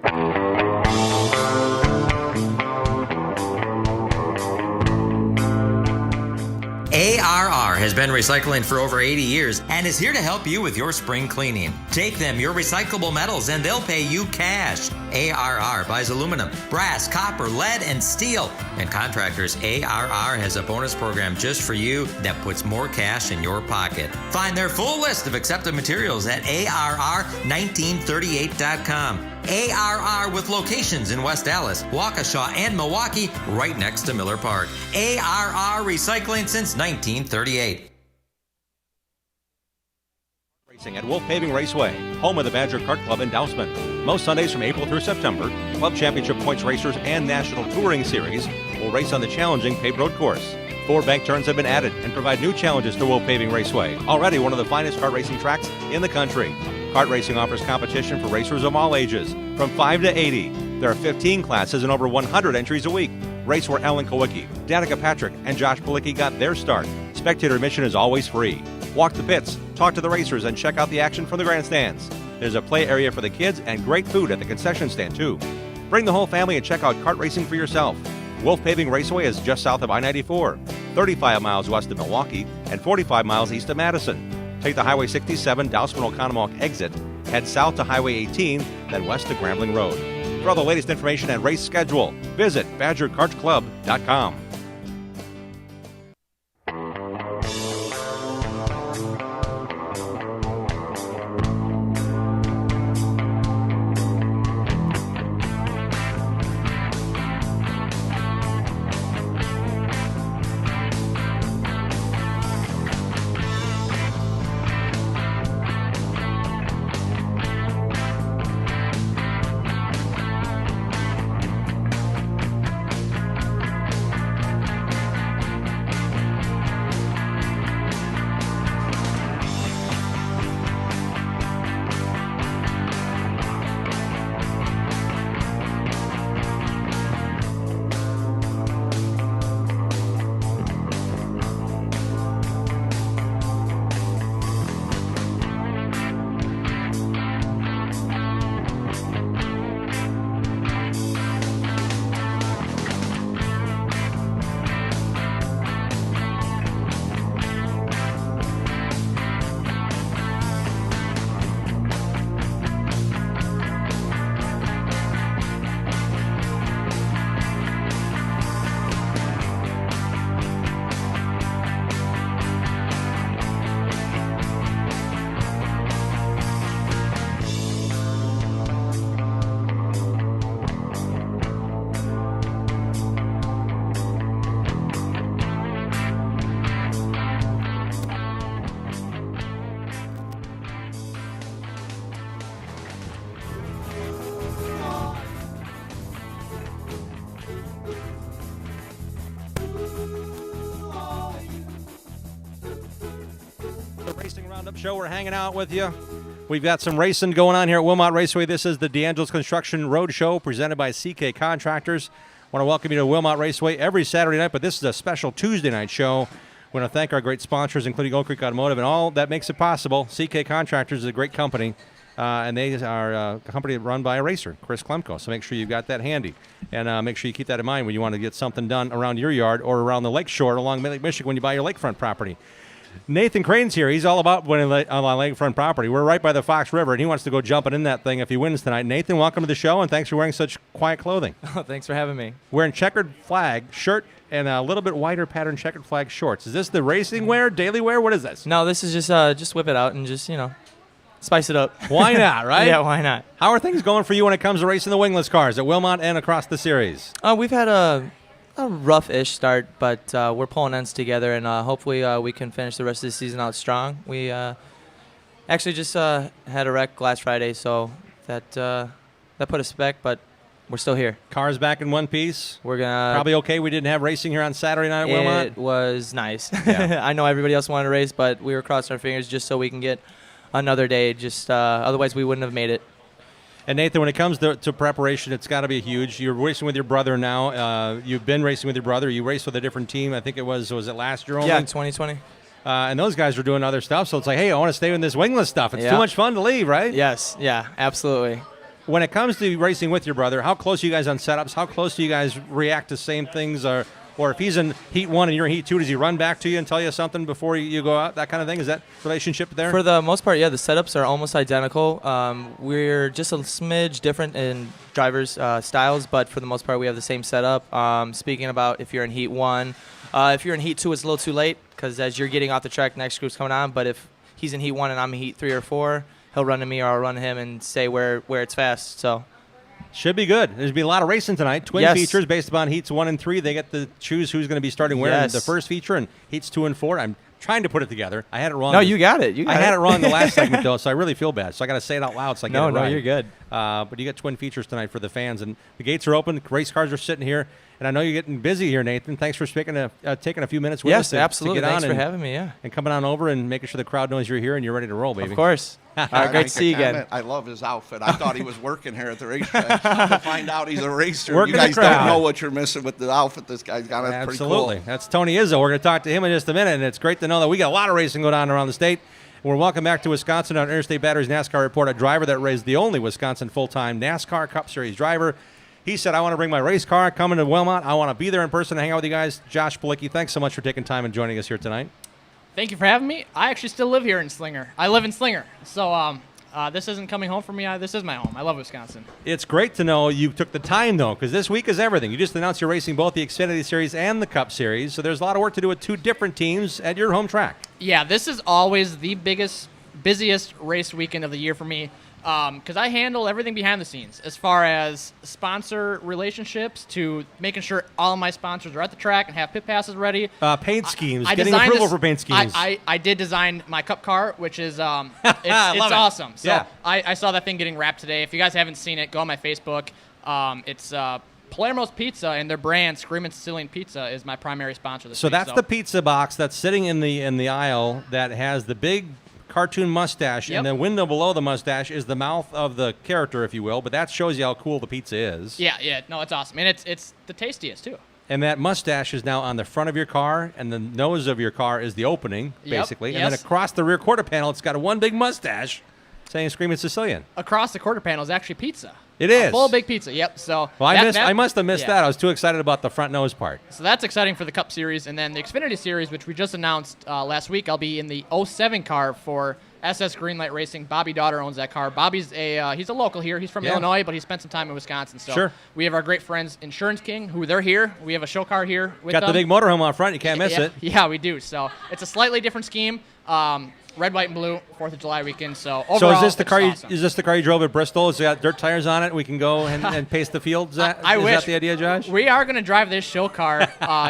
ARR has been recycling for over 80 years and is here to help you with your spring cleaning. Take them your recyclable metals and they'll pay you cash. ARR buys aluminum, brass, copper, lead, and steel. And contractors, ARR has a bonus program just for you that puts more cash in your pocket. Find their full list of accepted materials at ARR1938.com. ARR with locations in West Dallas, Waukesha, and Milwaukee, right next to Miller Park. ARR Recycling since 1938. Racing at Wolf Paving Raceway, home of the Badger Kart Club in Dousman. Most Sundays from April through September, Club Championship Points Racers and National Touring Series will race on the challenging paved road course. 4 bank turns have been added and provide new challenges to Wolf Paving Raceway, already one of the finest kart racing tracks in the country. Kart racing offers competition for racers of all ages, from 5 to 80. There are 15 classes and over 100 entries a week. Race where Ellen Kowicki, Danica Patrick, and Josh Palicki got their start. Spectator admission is always free. Walk the pits, talk to the racers, and check out the action from the grandstands. There's a play area for the kids and great food at the concession stand, too. Bring the whole family and check out kart racing for yourself. Wolf Paving Raceway is just south of I-94, 35 miles west of Milwaukee, and 45 miles east of Madison. Take the Highway 67 Dousman-Oconomowoc exit, head south to Highway 18, then west to Grambling Road. For all the latest information and race schedule, visit BadgerKartClub.com. Roundup Show. We're hanging out with you. We've got some racing going on here at Wilmot Raceway. This is the D'Angelo's Construction Road Show presented by CK Contractors. I want to welcome you to Wilmot Raceway every Saturday night, but this is a special Tuesday night show. We want to thank our great sponsors, including Oak Creek Automotive, and all that makes it possible. CK Contractors is a great company, and they are a company run by a racer, Chris Klemko. So make sure you've got that handy, and make sure you keep that in mind when you want to get something done around your yard or around the lake shore along Lake Michigan when you buy your lakefront property. Nathan Crane's here. He's all about winning on lakefront property. We're right by the Fox River, and he wants to go jumping in that thing if he wins tonight. Nathan, welcome to the show, and thanks for wearing such quiet clothing. Oh, thanks for having me. Wearing checkered flag shirt and a little bit wider pattern checkered flag shorts. Is this the racing wear, daily wear? What is this? No, this is just whip it out and just, spice it up. Why not, right? Yeah, why not? How are things going for you when it comes to racing the wingless cars at Wilmot and across the series? We've had a rough-ish start, but we're pulling ends together, and hopefully we can finish the rest of the season out strong. We actually just had a wreck last Friday, so that put us back, but we're still here. Cars back in one piece. We're gonna probably okay. We didn't have racing here on Saturday night at Wilmot. It was nice. Yeah. I know everybody else wanted to race, but we were crossing our fingers just so we can get another day. Just otherwise we wouldn't have made it. And Nathan, when it comes to preparation, it's got to be huge. You're racing with your brother now. You've been racing with your brother. You raced with a different team. I think it was it last year only? Yeah, 2020. And those guys were doing other stuff. So it's like, hey, I want to stay in this wingless stuff. It's Yeah. too much fun to leave, right? Yes, yeah, absolutely. When it comes to racing with your brother, how close are you guys on setups? How close do you guys react to same things? Or Or if he's in Heat 1 and you're in Heat 2, does he run back to you and tell you something before you go out? That kind of thing? Is that relationship there? For the most part, yeah, the setups are almost identical. We're just a smidge different in drivers' styles, but for the most part, we have the same setup. Speaking about if you're in Heat 1, if you're in Heat 2, it's a little too late because as you're getting off the track, next group's coming on. But if he's in Heat 1 and I'm in Heat 3 or 4, he'll run to me or I'll run to him and say where it's fast. So should be good. There's be a lot of racing tonight. Twin features based upon Heats 1 and 3. They get to choose who's going to be starting where in the first feature, and Heats 2 and 4. I'm trying to put it together. I had it wrong. No, you got it. I had it wrong the last segment, though, so I really feel bad. So I got to say it out loud so I get it right. No, you're good. But you get twin features tonight for the fans, and the gates are open. Race cars are sitting here, and I know you're getting busy here, Nathan. Thanks for taking a few minutes with us. Yes, absolutely. To get Thanks on for having me, yeah. And coming on over and making sure the crowd knows you're here and you're ready to roll, baby. Of course. Great to see you again. I love his outfit. I thought he was working here at the racetrack. To find out he's a racer. Working you guys the crowd. don't know what you're missing with the outfit this guy's got. That's Absolutely. pretty cool. That's Tony Izzo. We're going to talk to him in just a minute, and it's great to know that we got a lot of racing going on around the state. We're welcome back to Wisconsin on Interstate Batteries NASCAR Report. A driver that raised the only Wisconsin full-time NASCAR Cup Series driver. He said, I want to bring my race car, coming to Wilmot. I want to be there in person and hang out with you guys. Josh Palicki, thanks so much for taking time and joining us here tonight. Thank you for having me. I actually still live here in Slinger. I live in Slinger. So this isn't coming home for me. This is my home. I love Wisconsin. It's great to know you took the time, though, because this week is everything. You just announced you're racing both the Xfinity Series and the Cup Series, so there's a lot of work to do with two different teams at your home track. Yeah, this is always the busiest race weekend of the year for me because I handle everything behind the scenes as far as sponsor relationships to making sure all of my sponsors are at the track and have pit passes ready. Paint schemes, I getting approval for paint schemes. I did design my Cup car, which is it's awesome. So yeah. I saw that thing getting wrapped today. If you guys haven't seen it, go on my Facebook. It's Palermo's Pizza, and their brand, Screamin' Sicilian Pizza, is my primary sponsor this So week. that's the pizza box that's sitting in the aisle that has the big cartoon mustache, Yep. and the window below the mustache is the mouth of the character, if you will, but that shows you how cool the pizza is. Yeah, no, it's awesome. And it's the tastiest, too. And that mustache is now on the front of your car, and the nose of your car is the opening, Yep, basically. And yes. then across the rear quarter panel, it's got one big mustache saying Screamin' Sicilian. Across the quarter panel is actually pizza. It is. A full big pizza, yep. So Well, I must have missed yeah. that. I was too excited about the front nose part. So that's exciting for the Cup Series. And then the Xfinity Series, which we just announced last week, I'll be in the 07 car for SS Greenlight Racing. Bobby Daughter owns that car. Bobby's he's a local here. He's from Illinois, but he spent some time in Wisconsin. So Sure. we have our great friends Insurance King, who they're here. We have a show car here with Got them. the big motorhome out front. You can't miss it. Yeah, we do. So it's a slightly different scheme. Red, white, and blue, 4th of July weekend. So overall, So is this the car? awesome. Is this the car you drove at Bristol? It's got dirt tires on it. We can go and pace the fields. I is wish. that the idea, Josh? We are going to drive this show car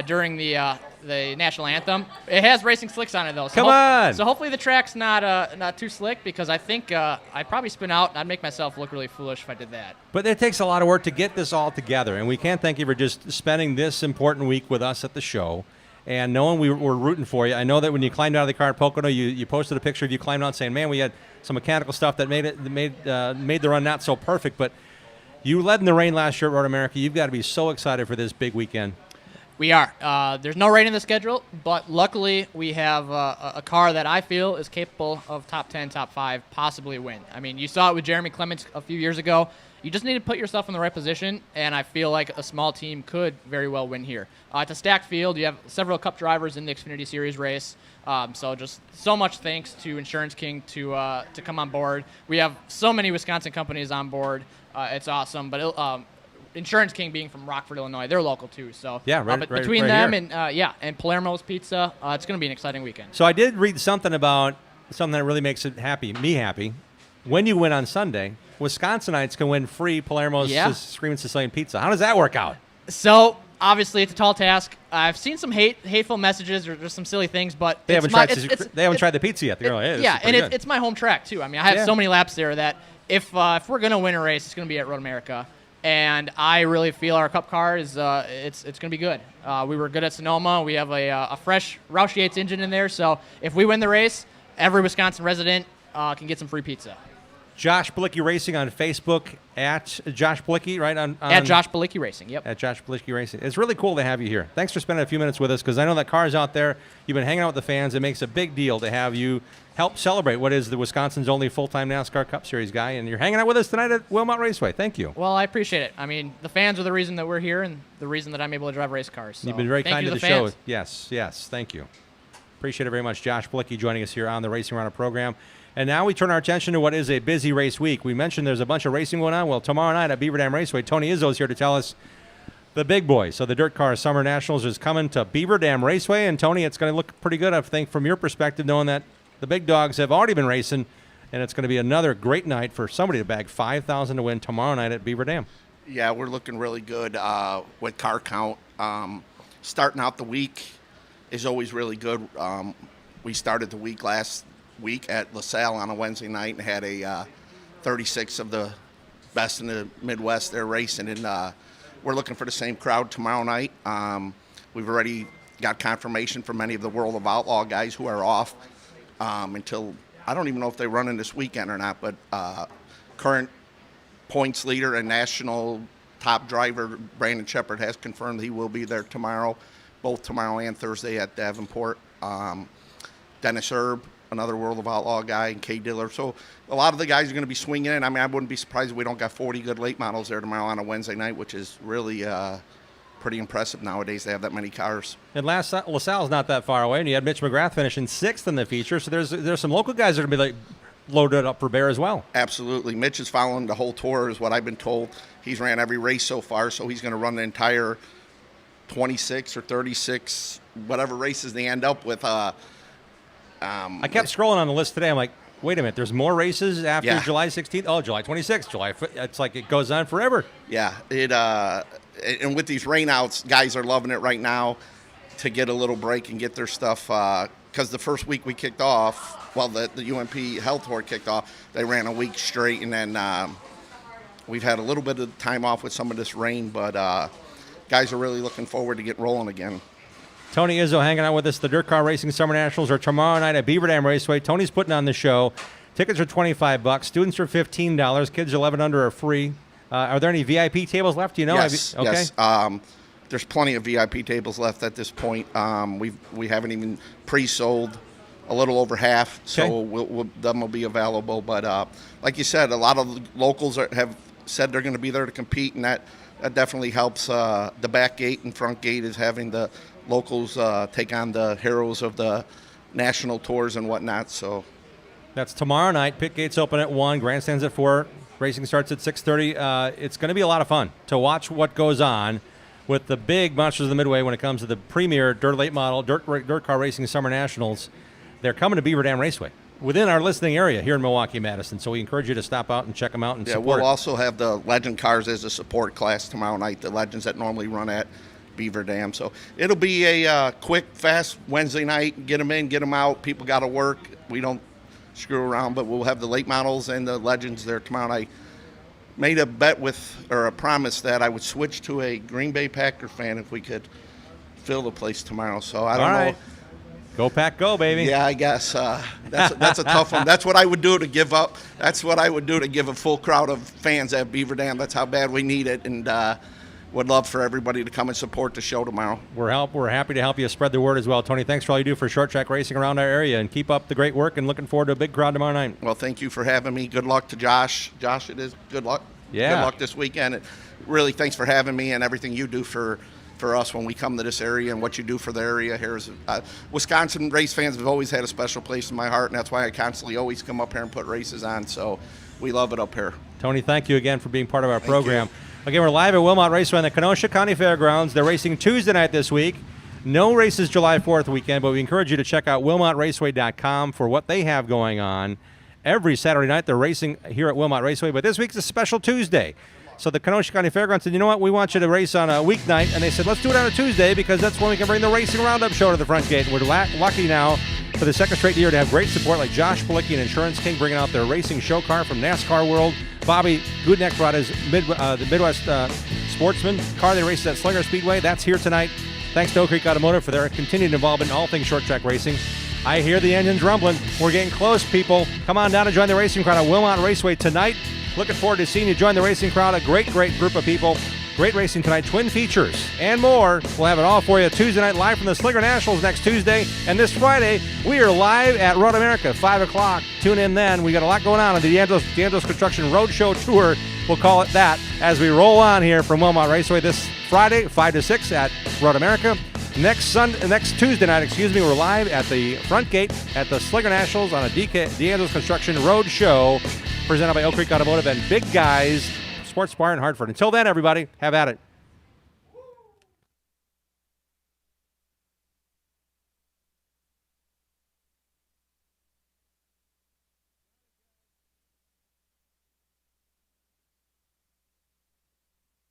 during the national anthem. It has racing slicks on it though. So Come on. So hopefully the track's not too slick because I think I'd probably spin out and I'd make myself look really foolish if I did that. But it takes a lot of work to get this all together, and we can't thank you for just spending this important week with us at the show. And knowing we were rooting for you, I know that when you climbed out of the car at Pocono, you posted a picture of you climbing out saying, "Man, we had some mechanical stuff that made the run not so perfect." But you led in the rain last year at Road America. You've got to be so excited for this big weekend. We are. There's no rain in the schedule, but luckily we have a car that I feel is capable of top 10, top 5, possibly win. I mean, you saw it with Jeremy Clements a few years ago. You just need to put yourself in the right position, and I feel like a small team could very well win here. It's a stacked field. You have several Cup drivers in the Xfinity Series race. So just so much thanks to Insurance King to come on board. We have so many Wisconsin companies on board. It's awesome. But Insurance King being from Rockford, Illinois, they're local too. So yeah, but between right them here. and Palermo's Pizza, it's going to be an exciting weekend. So I did read something about something that really makes me happy. When you win on Sunday, Wisconsinites can win free Palermo's Screamin' Sicilian Pizza. How does that work out? So obviously it's a tall task. I've seen some hateful messages or just some silly things, but They haven't tried the pizza yet. They're like, hey, it's my home track too. I mean, I have so many laps there that if we're gonna win a race, it's gonna be at Road America, and I really feel our Cup car is it's gonna be good. We were good at Sonoma. We have a fresh Roush Yates engine in there, so if we win the race, every Wisconsin resident can get some free pizza. Josh Balicki Racing on Facebook, at Josh Balicki, right? At Josh Balicki Racing, yep. At Josh Balicki Racing. It's really cool to have you here. Thanks for spending a few minutes with us, because I know that cars out there, you've been hanging out with the fans. It makes a big deal to have you help celebrate what is the Wisconsin's only full-time NASCAR Cup Series guy, and you're hanging out with us tonight at Wilmot Raceway. Thank you. Well, I appreciate it. I mean, the fans are the reason that we're here and the reason that I'm able to drive race cars. So You've been very kind to the fans. show. Yes, thank you. Appreciate it very much. Josh Balicki joining us here on the Racing Roundup program. And now we turn our attention to what is a busy race week. We mentioned there's a bunch of racing going on. Well, tomorrow night at Beaver Dam Raceway, Tony Izzo is here to tell us the big boys. So the Dirt Car Summer Nationals is coming to Beaver Dam Raceway. And, Tony, it's going to look pretty good, I think, from your perspective, knowing that the big dogs have already been racing, and it's going to be another great night for somebody to bag $5,000 to win tomorrow night at Beaver Dam. Yeah, we're looking really good with car count. Starting out the week is always really good. We started the week last week at LaSalle on a Wednesday night and had a 36 of the best in the Midwest there racing, and we're looking for the same crowd tomorrow night. We've already got confirmation from many of the World of Outlaw guys who are off until, I don't even know if they run in this weekend or not, but current points leader and national top driver Brandon Shepard has confirmed he will be there tomorrow, both tomorrow and Thursday at Davenport. Dennis Erb, another World of Outlaw guy, and Kay Diller. So a lot of the guys are going to be swinging in. I mean, I wouldn't be surprised if we don't got 40 good late models there tomorrow on a Wednesday night, which is really pretty impressive nowadays to have that many cars. And LaSalle's not that far away, and you had Mitch McGrath finishing 6th in the feature, so there's some local guys that are going to be loaded up for bear as well. Absolutely. Mitch is following the whole tour is what I've been told. He's ran every race so far, so he's going to run the entire 26 or 36, whatever races they end up with. I kept scrolling on the list today. I'm like, wait a minute, there's more races after July 16th? Oh, July 26th, July 5th. It's like it goes on forever. Yeah, and with these rainouts, guys are loving it right now to get a little break and get their stuff. Because the first week we kicked off, well, the UMP Health Tour kicked off, they ran a week straight, and then we've had a little bit of time off with some of this rain, but guys are really looking forward to get rolling again. Tony Izzo hanging out with us. The Dirt Car Racing Summer Nationals are tomorrow night at Beaver Dam Raceway. Tony's putting on the show. Tickets are $25. Students are $15. Kids 11 under are free. Are there any VIP tables left? Do you know? Yes. Okay. Yes. There's plenty of VIP tables left at this point. We haven't even pre-sold a little over half, so them will be available. But like you said, a lot of the locals have said they're going to be there to compete, and that definitely helps. The back gate and front gate is having the locals take on the heroes of the national tours and whatnot. So that's tomorrow night. Pit gates open at 1, grandstands at 4, racing starts at 6:30. It's going to be a lot of fun to watch what goes on with the big monsters of the Midway when it comes to the premier dirt late model dirt car racing Summer Nationals. They're coming to Beaver Dam Raceway within our listening area here in Milwaukee, Madison. So we encourage you to stop out and check them out and support. We'll also have the Legend cars as a support class tomorrow night, the Legends that normally run at Beaver Dam. So it'll be a quick, fast Wednesday night. Get them in, get them out. People got to work. We don't screw around, but we'll have the late models and the Legends there tomorrow night. Made a bet or a promise that I would switch to a Green Bay Packer fan if we could fill the place tomorrow. So I don't know. Go Pack, go, baby. Yeah, I guess that's a tough one. That's what I would do to give up. That's what I would do to give a full crowd of fans at Beaver Dam. That's how bad we need it, and would love for everybody to come and support the show tomorrow. We're happy to help you spread the word as well, Tony. Thanks for all you do for short track racing around our area, and keep up the great work, and looking forward to a big crowd tomorrow night. Well, thank you for having me. Good luck to Josh. Josh, it is good luck. Yeah. Good luck this weekend. And really, thanks for having me and everything you do for us when we come to this area and what you do for the area here. Wisconsin race fans have always had a special place in my heart, and that's why I constantly always come up here and put races on. So we love it up here. Tony, thank you again for being part of our program. Again, we're live at Wilmot Raceway on the Kenosha County Fairgrounds. They're racing Tuesday night this week. No races July 4th weekend, but we encourage you to check out WilmotRaceway.com for what they have going on. Every Saturday night they're racing here at Wilmot Raceway, but this week's a special Tuesday. So the Kenosha County Fairgrounds said, you know what, we want you to race on a weeknight, and they said, let's do it on a Tuesday because that's when we can bring the Racing Roundup show to the front gate. And we're lucky now for the second straight year to have great support like Josh Balicki and Insurance King bringing out their racing show car from NASCAR World. Bobby Goodneck brought his the Midwest Sportsman car they raced at Slinger Speedway. That's here tonight. Thanks to Oak Creek Automotive for their continued involvement in all things short track racing. I hear the engines rumbling. We're getting close, people. Come on down and join the racing crowd at Wilmot Raceway tonight. Looking forward to seeing you join the racing crowd. A great group of people. Great racing tonight, twin features, and more. We'll have it all for you Tuesday night live from the Slinger Nationals next Tuesday. And this Friday, we are live at Road America, 5 o'clock. Tune in then. We got a lot going on the DeAngelis Construction Roadshow Tour. We'll call it that as we roll on here from Wilmot Raceway this Friday, 5 to 6 at Road America. Next Tuesday night, we're live at the front gate at the Slinger Nationals on a DeAngelis Construction Roadshow presented by Oak Creek Automotive and Big Guys Sports Bar in Hartford. Until then, everybody, have at it.